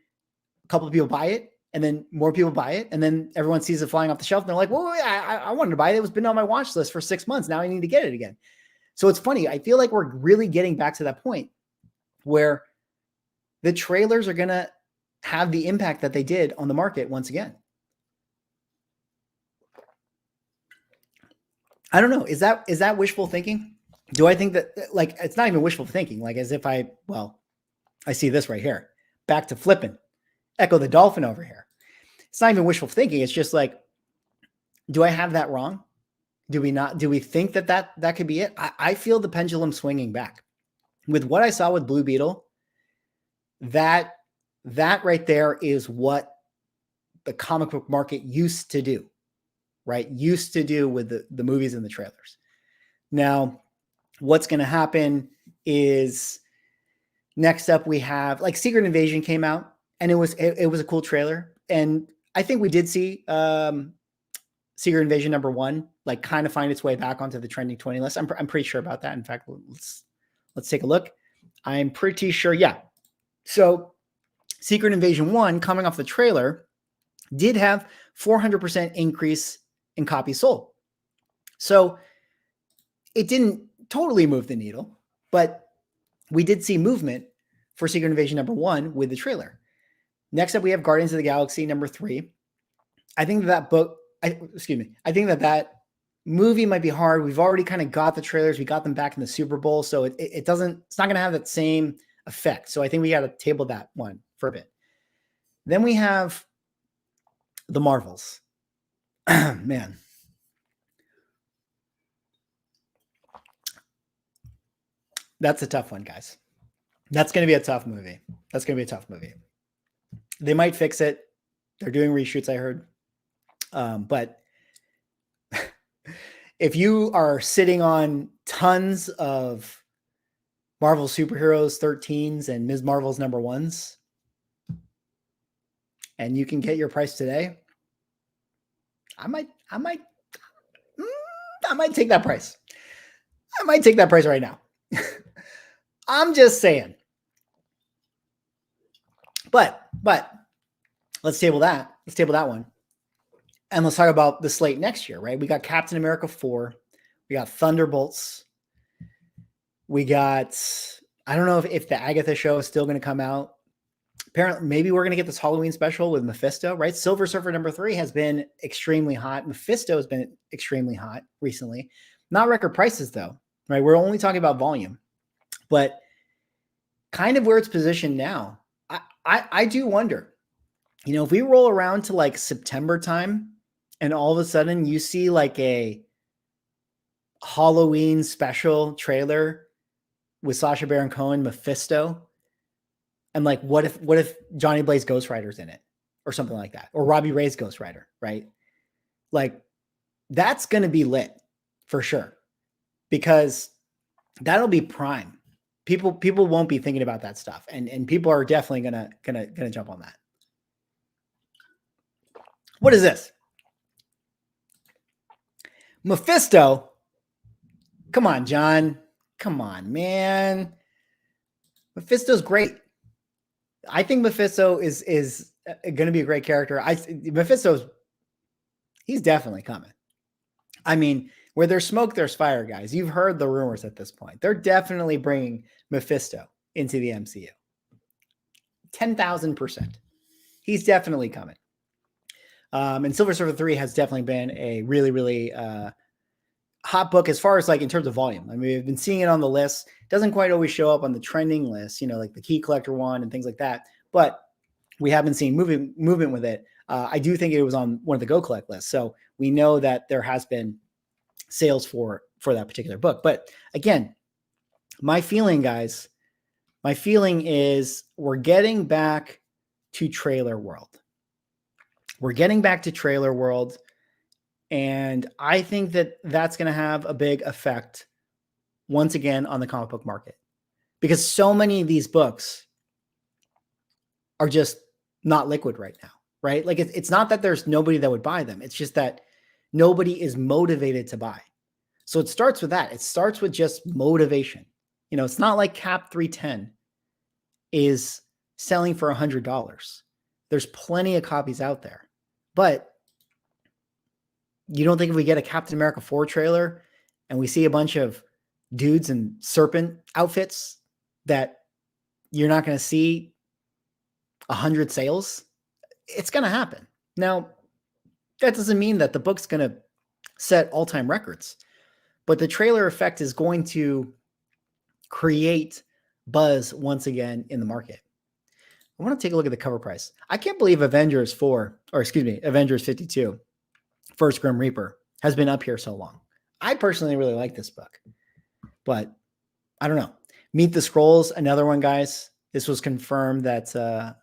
a couple of people buy it, and then more people buy it, and then everyone sees it flying off the shelf, and they're like, well, I wanted to buy it. It was been on my watch list for 6 months. Now I need to get it again. So it's funny. I feel like we're really getting back to that point where the trailers are going to have the impact that they did on the market once again. I don't know. Is that wishful thinking? Do I think that, like, it's not even wishful thinking, like as if I see this right here, back to flipping, Echo the Dolphin over here. It's not even wishful thinking. It's just like, do I have that wrong? Do we think that could be it? I feel the pendulum swinging back with what I saw with Blue Beetle. That right there is what the comic book market used to do, right? Used to do with the movies and the trailers. Now, what's going to happen is next up we have, like, Secret Invasion came out, and it was a cool trailer, and I think we did see Secret Invasion number 1 like kind of find its way back onto the trending 20 list. I'm pretty sure about that. In fact, let's take a look. I'm pretty sure, yeah. So Secret Invasion 1, coming off the trailer, did have 400% increase in copies sold. So it didn't totally move the needle, but we did see movement for Secret Invasion number 1 with the trailer. Next up, we have Guardians of the Galaxy number 3. I think that movie might be hard. We've already kind of got the trailers. We got them back in the Super Bowl. So it's not going to have that same effect. So I think we got to table that one for a bit. Then we have the Marvels. Man. That's a tough one, guys. That's going to be a tough movie. They might fix it. They're doing reshoots, I heard. But if you are sitting on tons of Marvel Superheroes 13s and Ms. Marvel's number 1s, and you can get your price today, I might take that price. I might take that price right now. I'm just saying. But let's table that. Let's table that one. And let's talk about the slate next year, right? We got Captain America 4. We got Thunderbolts. We got, I don't know if the Agatha show is still going to come out. Apparently, maybe we're going to get this Halloween special with Mephisto, right? Silver Surfer number 3 has been extremely hot. Mephisto has been extremely hot recently. Not record prices, though, right? We're only talking about volume. But kind of where it's positioned now, I do wonder, if we roll around to like September time and all of a sudden you see like a Halloween special trailer with Sacha Baron Cohen, Mephisto, and like, what if Johnny Blaze Ghost Rider's in it or something like that, or Robbie Ray's Ghost Rider, right? Like, that's going to be lit for sure, because that'll be prime. People won't be thinking about that stuff, and people are definitely gonna jump on that. What is this? Mephisto? Come on, John. Come on, man. Mephisto's great. I think Mephisto is going to be a great character. He's definitely coming. I mean, where there's smoke, there's fire, guys. You've heard the rumors at this point. They're definitely bringing Mephisto into the MCU. 10,000%. He's definitely coming. And Silver Surfer 3 has definitely been a really, really hot book as far as like in terms of volume. I mean, we've been seeing it on the list. It doesn't quite always show up on the trending list, like the Key Collector one and things like that. But we have been seeing movement with it. I do think it was on one of the Go Collect lists. So we know that there has been sales for that particular book. But again, my feeling, guys, is we're getting back to trailer world. We're getting back to trailer world. And I think that that's going to have a big effect once again on the comic book market, because so many of these books are just not liquid right now, right? Like it's not that there's nobody that would buy them. It's just that nobody is motivated to buy. So it starts with that. It starts with just motivation. It's not like Cap 310 is selling for $100. There's plenty of copies out there, but you don't think if we get a Captain America 4 trailer and we see a bunch of dudes in serpent outfits that you're not going to see 100 sales? It's going to happen. Now, that doesn't mean that the book's going to set all-time records, but the trailer effect is going to create buzz once again in the market. I want to take a look at the cover price. I can't believe Avengers 52, First Grim Reaper, has been up here so long. I personally really like this book, but I don't know. Meet the Scrolls, another one, guys. This was confirmed that,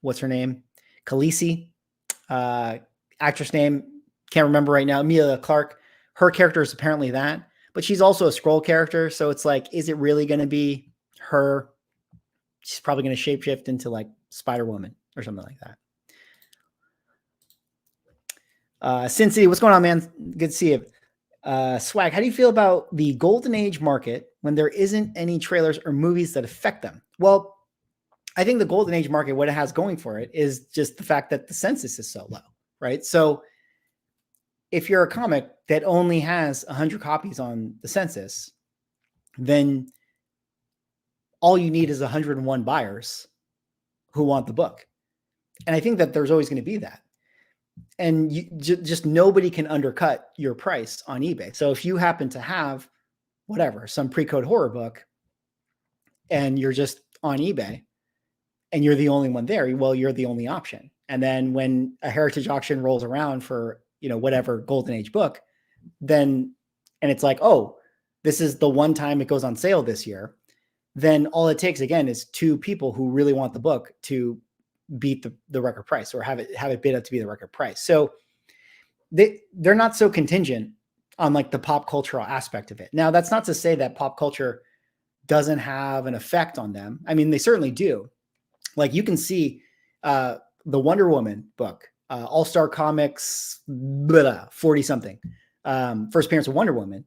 what's her name? Khaleesi, actress name, can't remember right now. Emilia Clarke, her character is apparently that, but she's also a Skrull character. So it's like, is it really going to be her? She's probably going to shapeshift into like Spider-Woman or something like that. Sin City, what's going on, man? Good to see you. Swag, how do you feel about the Golden Age market when there isn't any trailers or movies that affect them? Well, I think the Golden Age market, what it has going for it is just the fact that the census is so low, right? So if you're a comic that only has 100 copies on the census, then all you need is 101 buyers who want the book. And I think that there's always going to be that. And just nobody can undercut your price on eBay. So if you happen to have some pre-code horror book and you're just on eBay and you're the only one there, well, you're the only option. And then when a heritage auction rolls around for, whatever Golden Age book, and it's like, oh, this is the one time it goes on sale this year, then all it takes again is two people who really want the book to beat the record price or have it bid up to be the record price. So they're not so contingent on like the pop cultural aspect of it. Now, that's not to say that pop culture doesn't have an effect on them. I mean, they certainly do. Like you can see the Wonder Woman book, All-Star Comics, 40 something, first appearance of Wonder Woman,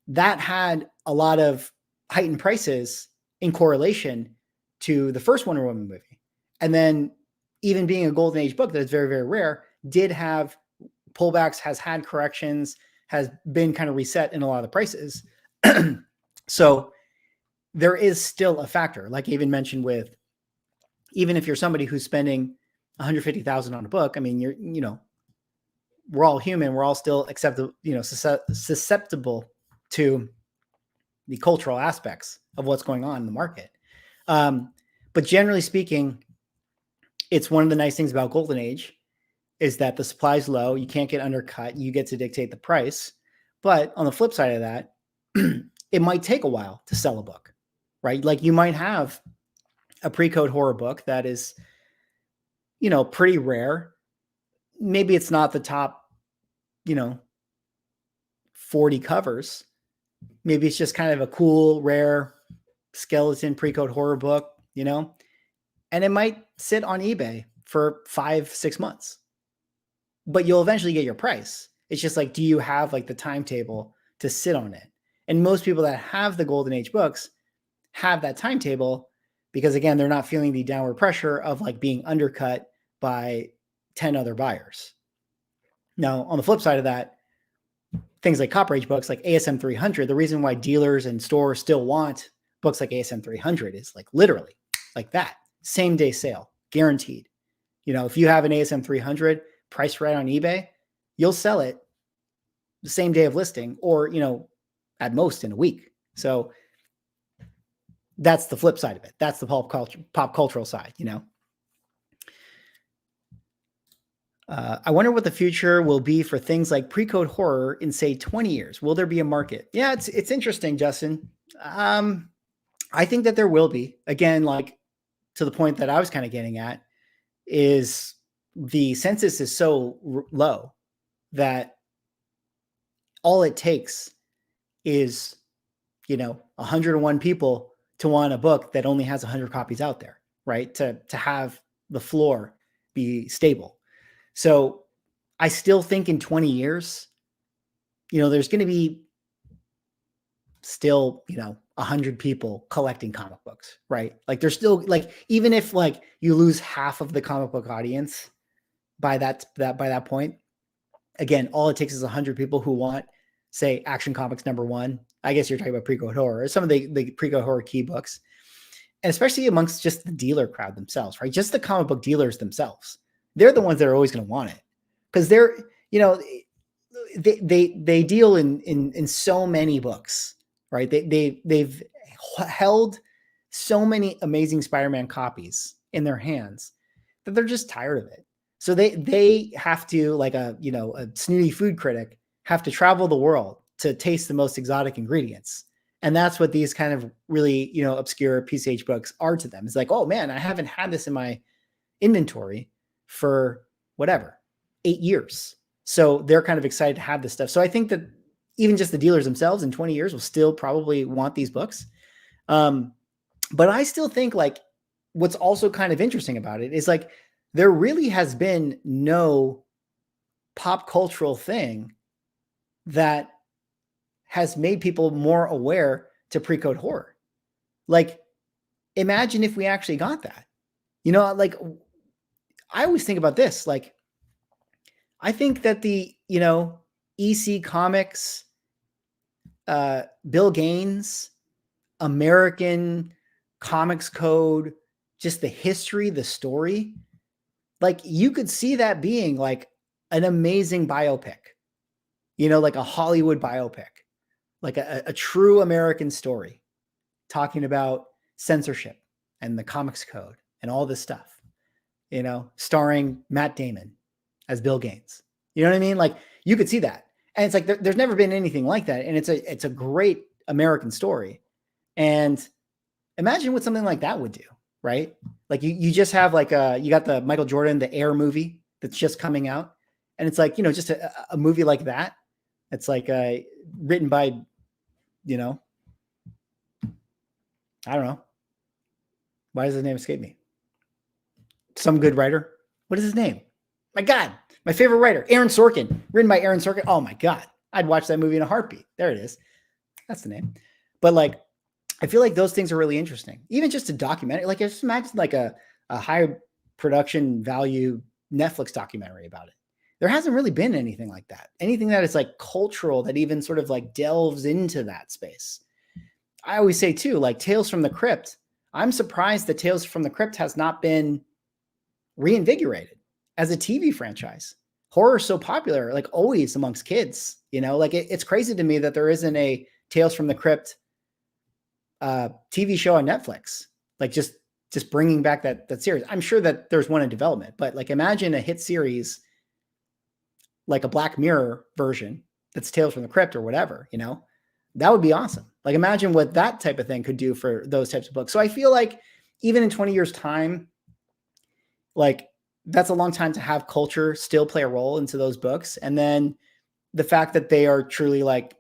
that had a lot of heightened prices in correlation to the first Wonder Woman movie. And then even being a Golden Age book that is very, very rare, did have pullbacks, has had corrections, has been kind of reset in a lot of the prices. So there is still a factor, like I even mentioned with, even if you're somebody who's spending $150,000 on a book, I mean, we're all human. We're all still susceptible to the cultural aspects of what's going on in the market. But generally speaking, it's one of the nice things about Golden Age is that the supply is low. You can't get undercut. You get to dictate the price. But on the flip side of that, it might take a while to sell a book, right? Like you might have a pre-code horror book that is, pretty rare. Maybe it's not the top, 40 covers. Maybe it's just kind of a cool, rare skeleton pre-code horror book, and it might sit on eBay for 5-6 months, but you'll eventually get your price. It's just like, do you have like the timetable to sit on it? And most people that have the Golden Age books have that timetable because again, they're not feeling the downward pressure of like being undercut by 10 other buyers. Now, on the flip side of that, things like Copper Age books like ASM 300, the reason why dealers and stores still want books like ASM 300 is like literally like that. Same day sale, guaranteed. If you have an ASM 300 priced right on eBay, you'll sell it the same day of listing, or, you know, at most in a week. So that's the flip side of it. That's the pop cultural side, you know. I wonder what the future will be for things like pre-code horror in, say, 20 years. Will there be a market? Yeah, it's interesting, Justin. I think that there will be. Again, like, to the point that I was kind of getting at, is the census is so low that all it takes is, you know, 101 people to want a book that only has 100 copies out there, right? To have the floor be stable. So I still think in 20 years, you know, there's going to be still, you know, 100 people collecting comic books, right? Like, there's still, like, even if like you lose half of the comic book audience by that point, again, all it takes is 100 people who want, say, Action Comics #1. I guess you're talking about pre-code horror, some of the pre-code horror key books, and especially amongst just the dealer crowd themselves, right? Just the comic book dealers themselves. They're the ones that are always going to want it, because they're, you know, they deal in so many books, right? They've held so many amazing Spider-Man copies in their hands that they're just tired of it. So they have to, like a, you know, a snooty food critic, have to travel the world to taste the most exotic ingredients. And that's what these kind of really, you know, obscure PCH books are to them. It's like, oh man, I haven't had this in my inventory for whatever, 8 years. So they're kind of excited to have this stuff. So I think that even just the dealers themselves in 20 years will still probably want these books. But I still think, like, what's also kind of interesting about it is, like, there really has been no pop cultural thing that has made people more aware to pre-code horror. Like, imagine if we actually got that. You know, like, I always think about this. Like, I think that the, you know, EC Comics, Bill Gaines, American Comics Code, just the history, the story, like, you could see that being like an amazing biopic, you know, like a Hollywood biopic, like a true American story talking about censorship and the Comics Code and all this stuff, you know, starring Matt Damon as Bill Gaines. You know what I mean? Like, you could see that. And it's like, there's never been anything like that. And it's a great American story. And imagine what something like that would do, right? Like, you just have, like, you got the Michael Jordan, the Air movie that's just coming out. And it's like, you know, just a movie like that. It's like written by, you know, I don't know. Why does his name escape me? Some good writer. What is his name? My God, my favorite writer, Aaron Sorkin, written by Aaron Sorkin. Oh my God, I'd watch that movie in a heartbeat. There it is. That's the name. But, like, I feel like those things are really interesting. Even just a documentary, like, just imagine like a high production value Netflix documentary about it. There hasn't really been anything like that. Anything that is like cultural, that even sort of like delves into that space. I always say too, like, Tales from the Crypt. I'm surprised that Tales from the Crypt has not been reinvigorated as a TV franchise. Horror is so popular, like, always amongst kids, you know, like, it's crazy to me that there isn't a Tales from the Crypt TV show on Netflix, like, just bringing back that series. I'm sure that there's one in development, but, like, imagine a hit series like a Black Mirror version that's Tales from the Crypt or whatever, you know, that would be awesome. Like, imagine what that type of thing could do for those types of books. So I feel like even in 20 years time, like, that's a long time to have culture still play a role into those books. And then the fact that they are truly, like,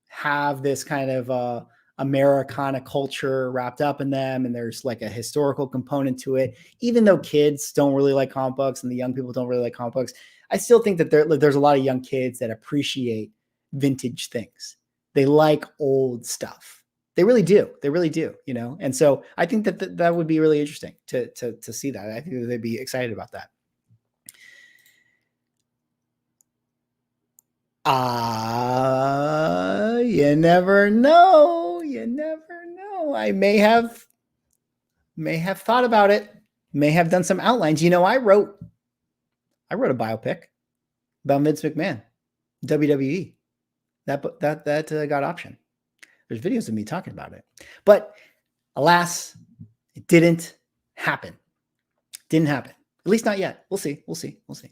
have this kind of Americana culture wrapped up in them, and there's like a historical component to it, even though kids don't really like comic books and the young people don't really like comic books. I still think that there's a lot of young kids that appreciate vintage things. They like old stuff. They really do. They really do, you know? And so I think that that would be really interesting to see that. I think that they'd be excited about that. You never know. You never know. I may have thought about it, may have done some outlines. You know, I wrote a biopic about Vince McMahon, WWE. that got option. There's videos of me talking about it, but alas, it didn't happen. Didn't happen. At least not yet. We'll see. We'll see. We'll see.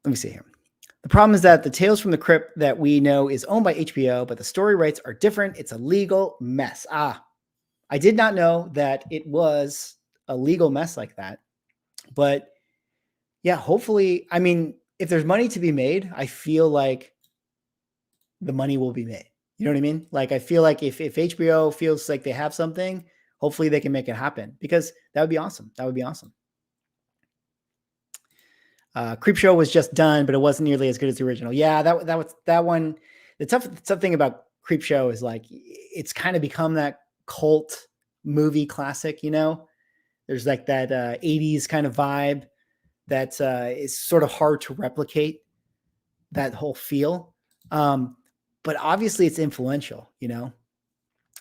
Let me see here. The problem is that the Tales from the Crypt that we know is owned by HBO, but the story rights are different. It's a legal mess. I did not know that it was a legal mess like that. But yeah, hopefully, I mean, if there's money to be made, I feel like the money will be made. You know what I mean? Like, I feel like if HBO feels like they have something, hopefully they can make it happen, because that would be awesome. That would be awesome. Creepshow was just done, but it wasn't nearly as good as the original. Yeah, that one. The tough thing about Creepshow is like it's kind of become that cult movie classic. You know, there's like that 80s kind of vibe that is sort of hard to replicate, that whole feel. But obviously it's influential. You know,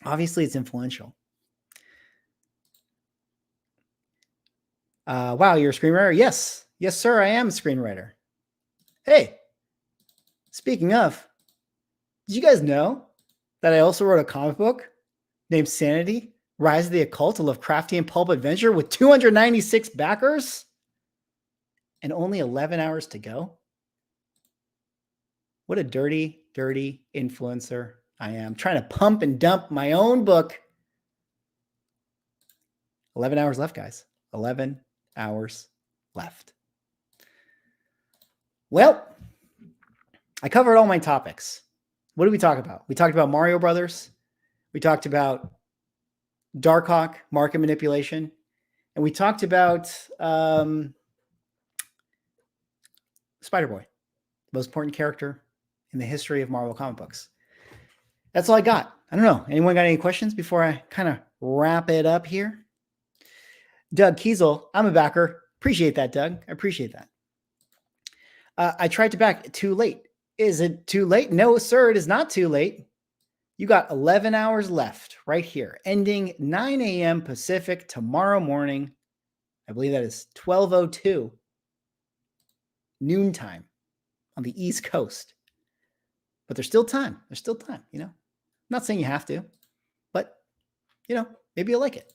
obviously it's influential. Wow, you're a screenwriter? Yes. Yes, sir, I am a screenwriter. Hey, speaking of, did you guys know that I also wrote a comic book named Sanity, Rise of the Occult, a Lovecraftian pulp adventure with 296 backers and only 11 hours to go? What a dirty, dirty influencer I am. Trying to pump and dump my own book. 11 hours left, guys. 11 hours left. Well, I covered all my topics. What did we talk about? We talked about Mario Brothers. We talked about Darkhawk, market manipulation. And we talked about Spider-Boy, most important character in the history of Marvel comic books. That's all I got. I don't know. Anyone got any questions before I kind of wrap it up here? Doug Kiesel, I'm a backer. Appreciate that, Doug. I appreciate that. I tried to back too late. Is it too late? No, sir, it is not too late. You got 11 hours left right here, ending 9 a.m. Pacific tomorrow morning. I believe that is 12:02 noontime on the East Coast. But there's still time. There's still time, you know. I'm not saying you have to, but, you know, maybe you'll like it.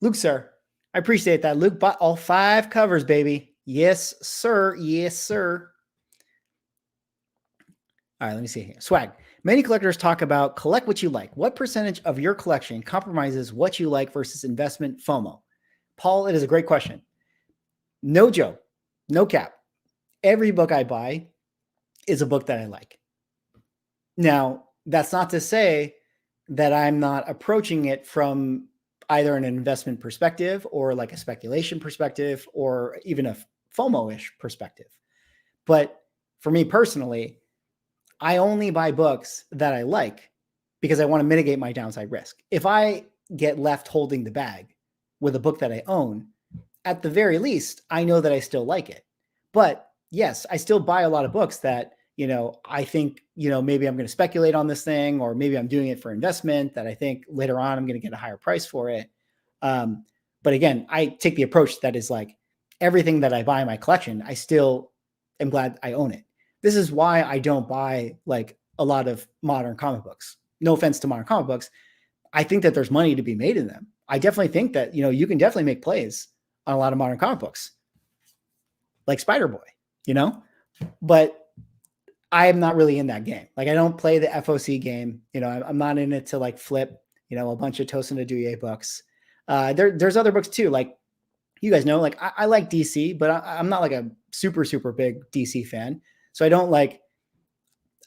Luke, sir, I appreciate that. Luke bought all 5 covers, baby. Yes, sir. Yes, sir. All right, let me see here. Swag. Many collectors talk about collect what you like. What percentage of your collection compromises what you like versus investment FOMO? Paul, it is a great question. No joke, no cap. Every book I buy is a book that I like. Now, that's not to say that I'm not approaching it from either an investment perspective or like a speculation perspective or even a FOMO-ish perspective. But for me personally, I only buy books that I like because I want to mitigate my downside risk. If I get left holding the bag with a book that I own, at the very least, I know that I still like it. But yes, I still buy a lot of books that, you know, I think, you know, maybe I'm going to speculate on this thing, or maybe I'm doing it for investment that I think later on I'm going to get a higher price for it. But again, I take the approach that is like everything that I buy in my collection, I still am glad I own it. This is why I don't buy like a lot of modern comic books. No offense to modern comic books. I think that there's money to be made in them. I definitely think that, you know, you can definitely make plays on a lot of modern comic books like Spider-Boy, you know, but I am not really in that game. Like I don't play the FOC game. You know, I'm not in it to like flip, you know, a bunch of Tosin Aduye books. There's other books too. Like you guys know, like I like DC, but I'm not like a super, super big DC fan. So I don't like,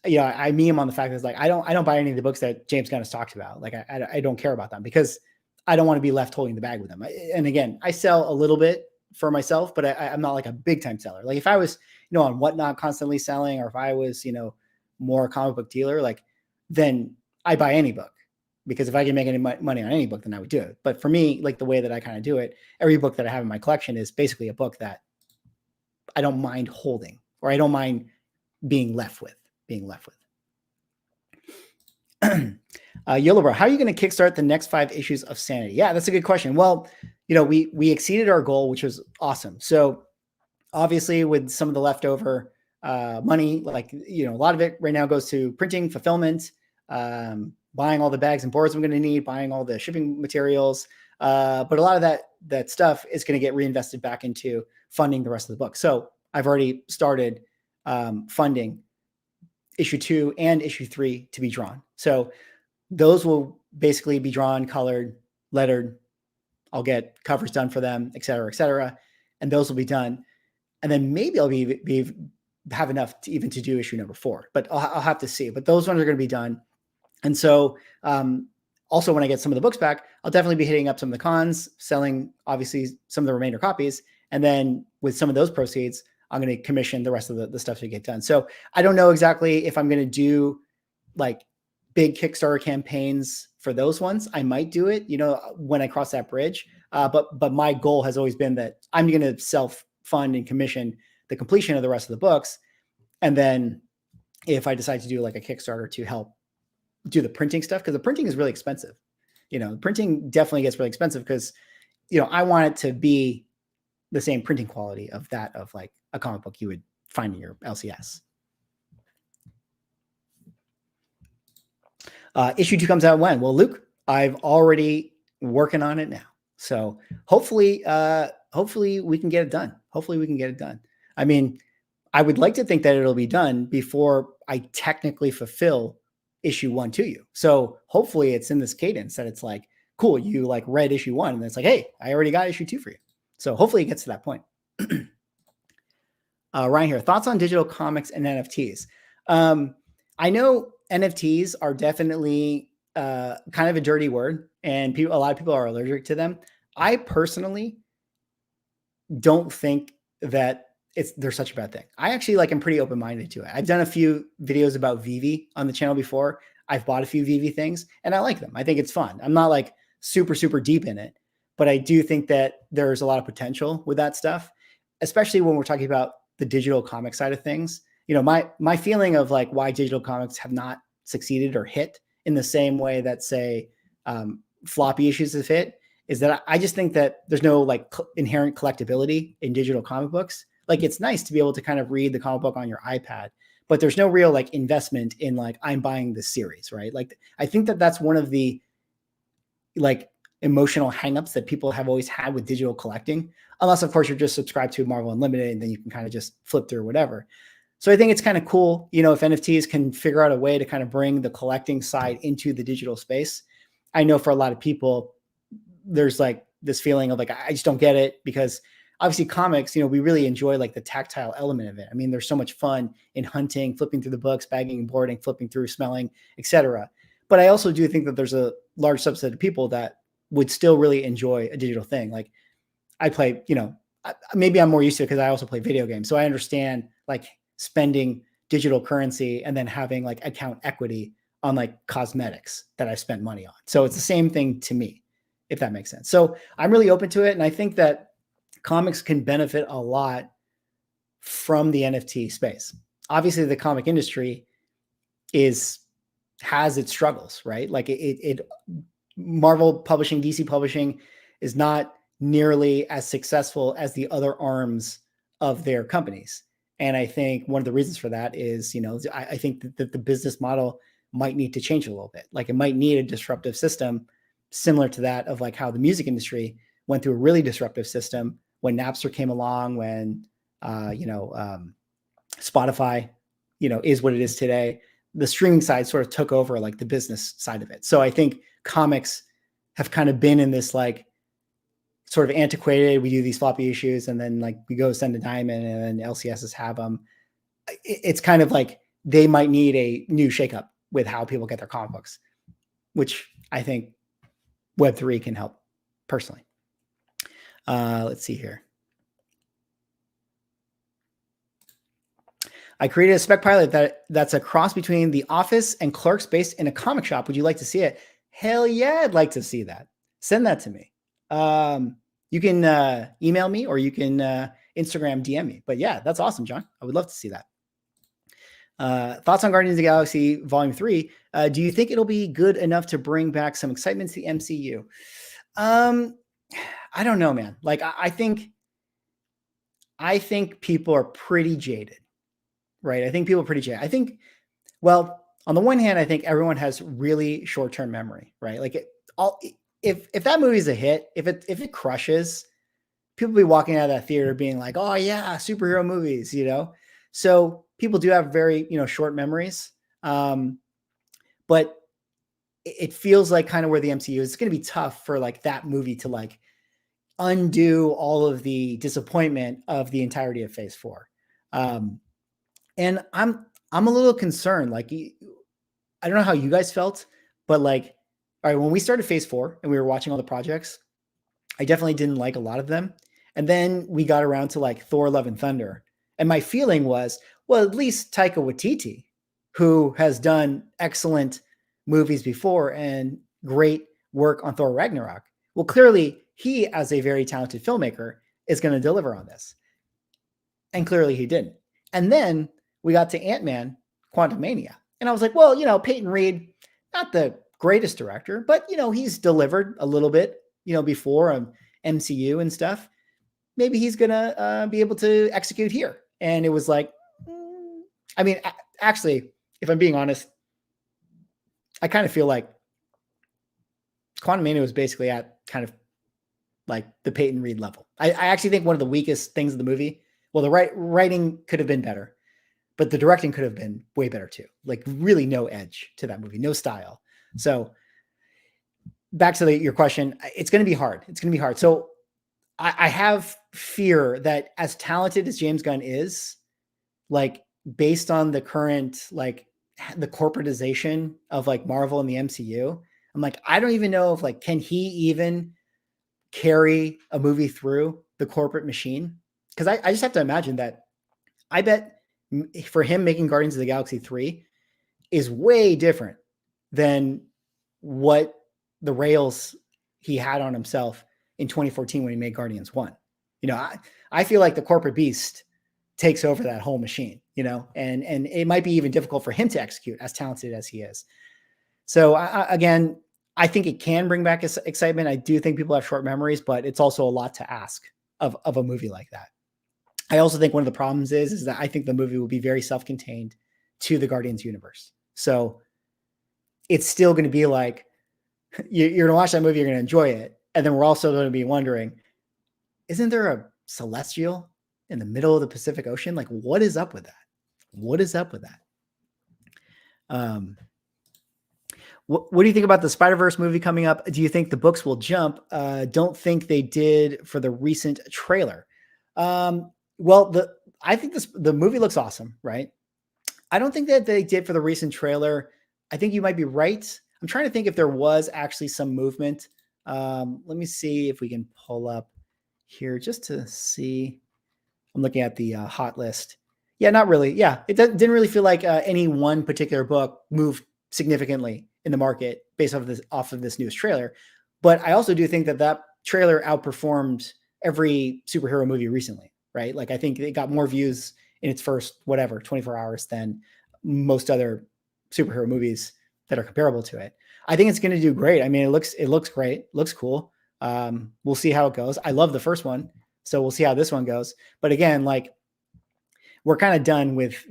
you know, I meme on the fact that it's like, I don't buy any of the books that James Gunn has talked about. Like I don't care about them because I don't want to be left holding the bag with them. And again, I sell a little bit for myself, but I'm not like a big time seller. Like if I was, you know, on Whatnot constantly selling, or if I was, you know, more comic book dealer, like then I buy any book, because if I can make any money on any book, then I would do it. But for me, like the way that I kind of do it, every book that I have in my collection is basically a book that I don't mind holding, or I don't mind being left with. Yellow Bro, how are you going to kickstart the next 5 issues of Sanity? Yeah, that's a good question. Well, you know, we exceeded our goal, which was awesome. So obviously with some of the leftover money. Like, a lot of it right now goes to printing, fulfillment, buying all the bags and boards I'm going to need, buying all the shipping materials. But a lot of that stuff is going to get reinvested back into funding the rest of the book. So I've already started funding issue 2 and issue 3 to be drawn. So those will basically be drawn, colored, lettered. I'll get covers done for them, et cetera, et cetera. And those will be done. And then maybe I'll have enough to even to do issue number 4, but I'll have to see. But those ones are going to be done. And so also when I get some of the books back, I'll definitely be hitting up some of the cons, selling obviously some of the remainder copies. And then with some of those proceeds, I'm going to commission the rest of the stuff to get done. So I don't know exactly if I'm going to do like big Kickstarter campaigns for those ones. I might do it, when I cross that bridge. But my goal has always been that I'm going to self-fund and commission the completion of the rest of the books. And then if I decide to do like a Kickstarter to help do the printing stuff, because the printing is really expensive. Printing definitely gets really expensive because, I want it to be the same printing quality of like a comic book you would find in your LCS. Issue 2 comes out when? Well, Luke, I've already working on it now. So hopefully we can get it done. I mean, I would like to think that it'll be done before I technically fulfill issue 1 to you. So hopefully it's in this cadence that it's like, cool, you like read issue 1 and it's like, hey, I already got issue 2 for you. So hopefully it gets to that point. Ryan here, thoughts on digital comics and NFTs. I know NFTs are definitely kind of a dirty word, and a lot of people are allergic to them. I personally don't think that there's such a bad thing. I actually am pretty open-minded to it. I've done a few videos about VV on the channel before. I've bought a few VV things and I like them. I think it's fun. I'm not like super, super deep in it, but I do think that there's a lot of potential with that stuff, especially when we're talking about the digital comic side of things. My feeling of like why digital comics have not succeeded or hit in the same way that say floppy issues have hit is that I just think that there's no like inherent collectability in digital comic books. Like it's nice to be able to kind of read the comic book on your iPad, but there's no real like investment in like, I'm buying this series, right? Like, I think that that's one of the like emotional hangups that people have always had with digital collecting, unless of course you're just subscribed to Marvel Unlimited and then you can kind of just flip through whatever. So I think it's kind of cool, if NFTs can figure out a way to kind of bring the collecting side into the digital space. I know for a lot of people, there's like this feeling of like, I just don't get it, because obviously comics, we really enjoy like the tactile element of it. I mean, there's so much fun in hunting, flipping through the books, bagging and boarding, flipping through, smelling, etc. But I also do think that there's a large subset of people that would still really enjoy a digital thing. Like I play, maybe I'm more used to it because I also play video games. So I understand like spending digital currency and then having like account equity on like cosmetics that I spent money on. So it's the same thing to me, if that makes sense. So I'm really open to it. And I think that comics can benefit a lot from the NFT space. Obviously the comic industry has its struggles, right? Like Marvel publishing, DC publishing is not nearly as successful as the other arms of their companies. And I think one of the reasons for that is, I think that the business model might need to change a little bit. Like it might need a disruptive system similar to that of like how the music industry went through a really disruptive system when Napster came along, when, Spotify, is what it is today. The streaming side sort of took over like the business side of it. So I think comics have kind of been in this like sort of antiquated, we do these floppy issues and then like we go send a diamond and then LCSs have them. It's kind of like they might need a new shakeup with how people get their comic books, which I think Web3 can help personally. Let's see here. I created a spec pilot that's a cross between The Office and Clerks based in a comic shop. Would you like to see it? Hell yeah, I'd like to see that. Send that to me. You can email me or you can Instagram DM me. But yeah, that's awesome, John. I would love to see that. Thoughts on Guardians of the Galaxy Volume 3. Do you think it'll be good enough to bring back some excitement to the MCU? I don't know, man. Like, I think people are pretty jaded right? I think people are pretty jaded. I think, well, on the one hand, I think everyone has really short-term memory, right? Like if that movie's a hit, if it crushes, people be walking out of that theater being like, "Oh yeah, superhero movies," you know. So people do have very short memories, but it feels like kind of where the MCU is. It's going to be tough for like that movie to like undo all of the disappointment of the entirety of Phase 4. And I'm a little concerned. Like, I don't know how you guys felt, but like, all right, when we started Phase 4 and we were watching all the projects, I definitely didn't like a lot of them. And then we got around to like Thor: Love and Thunder, and my feeling was, well, at least Taika Waititi, who has done excellent movies before and great work on Thor Ragnarok, well, clearly he, as a very talented filmmaker, is going to deliver on this. And clearly he didn't. And then we got to Ant-Man Quantumania. And I was like, well, Peyton Reed, not the greatest director, but, he's delivered a little bit, before on MCU and stuff. Maybe he's going to be able to execute here. And it was like, I mean, actually, if I'm being honest, I kind of feel like Quantumania was basically at kind of like the Peyton Reed level. I actually think one of the weakest things of the movie, well, the writing could have been better, but the directing could have been way better too. Like really no edge to that movie, no style. So back to your question, it's going to be hard. It's going to be hard. So I have fear that as talented as James Gunn is, like based on the current, like the corporatization of like Marvel and the MCU, I'm like, I don't even know if like, can he even carry a movie through the corporate machine? Because I just have to imagine that I bet for him making Guardians of the Galaxy 3 is way different than what the rails he had on himself in 2014 when he made Guardians 1. I feel like the corporate beast takes over that whole machine, and it might be even difficult for him to execute as talented as he is. So again, I think it can bring back excitement. I do think people have short memories, but it's also a lot to ask of a movie like that. I also think one of the problems is that I think the movie will be very self-contained to the Guardians universe. So it's still going to be like, you're going to watch that movie, you're going to enjoy it. And then we're also going to be wondering, isn't there a celestial in the middle of the Pacific Ocean? Like, what is up with that? What is up with that? What do you think about the Spider-Verse movie coming up? Do you think the books will jump? Don't think they did for the recent trailer. Well, I think the movie looks awesome, right? I don't think that they did for the recent trailer. I think you might be right. I'm trying to think if there was actually some movement. Let me see if we can pull up here just to see. I'm looking at the hot list. Yeah, not really. Yeah, it didn't really feel like any one particular book moved significantly in the market based off of this newest trailer. But I also do think that trailer outperformed every superhero movie recently, right? Like I think it got more views in its first 24 hours than most other superhero movies that are comparable to it. I think it's going to do great. I mean, it looks great, looks cool. We'll see how it goes. I love the first one, so we'll see how this one goes. But again, like we're kind of done with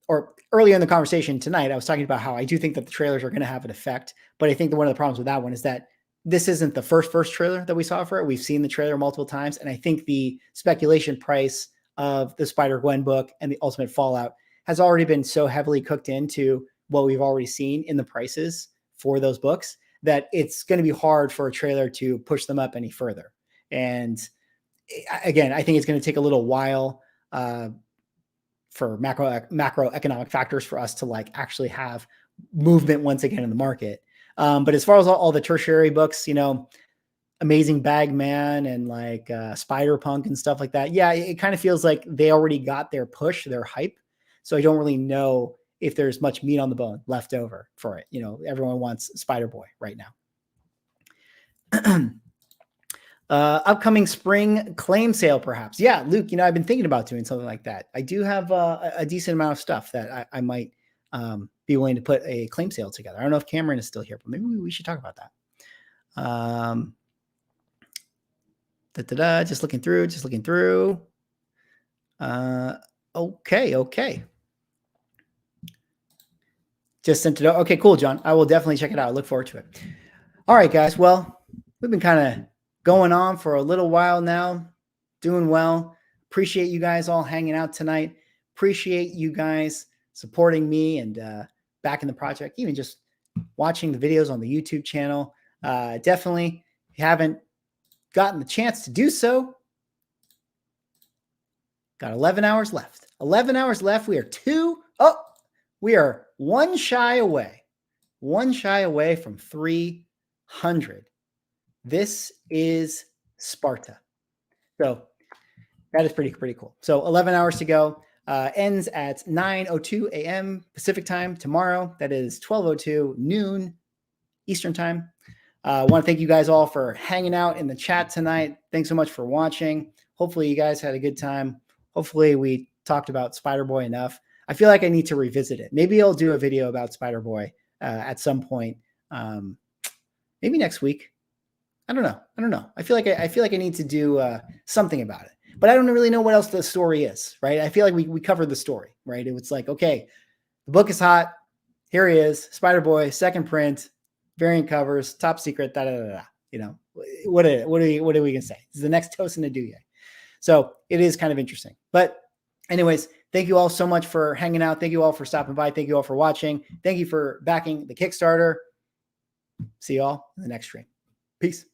or earlier in the conversation tonight, I was talking about how I do think that the trailers are going to have an effect, but I think that one of the problems with that one is that this isn't the first trailer that we saw for it. We've seen the trailer multiple times, and I think the speculation price of the Spider-Gwen book and the Ultimate Fallout has already been so heavily cooked into what we've already seen in the prices for those books that it's going to be hard for a trailer to push them up any further. And again, I think it's going to take a little while for macroeconomic factors for us to like actually have movement once again in the market. But as far as all the tertiary books, Amazing Bagman and like Spider-Punk and stuff like that, yeah, it kind of feels like they already got their push, their hype. So I don't really know if there's much meat on the bone left over for it. Everyone wants Spider-Boy right now. Upcoming spring claim sale, perhaps. Yeah, Luke, I've been thinking about doing something like that. I do have a decent amount of stuff that I might be willing to put a claim sale together. I don't know if Cameron is still here, but maybe we should talk about that. Just looking through. Okay. Just sent it. Okay, cool, John. I will definitely check it out. I look forward to it. All right, guys. Well, we've been kind of going on for a little while now, doing well. Appreciate you guys all hanging out tonight. Appreciate you guys supporting me and backing the project, even just watching the videos on the YouTube channel. Definitely, if you haven't gotten the chance to do so, got 11 hours left. 11 hours left. We are one shy away from 300. This is Sparta. So that is pretty cool. So 11 hours to go. Ends at 9:02 a.m. Pacific time tomorrow. That is 12:02 noon Eastern time. I want to thank you guys all for hanging out in the chat tonight. Thanks so much for watching. Hopefully you guys had a good time. Hopefully we talked about Spider-Boy enough. I feel like I need to revisit it. Maybe I'll do a video about Spider-Boy at some point. Maybe next week. I don't know. I feel like I need to do something about it, but I don't really know what else the story is, right? I feel like we covered the story, right? It was like, okay, the book is hot. Here he is, Spider-Boy, second print, variant covers, top secret, You know, what are we gonna say? This is the next Tosin Aduye. So it is kind of interesting. But anyways, thank you all so much for hanging out. Thank you all for stopping by. Thank you all for watching. Thank you for backing the Kickstarter. See you all in the next stream. Peace.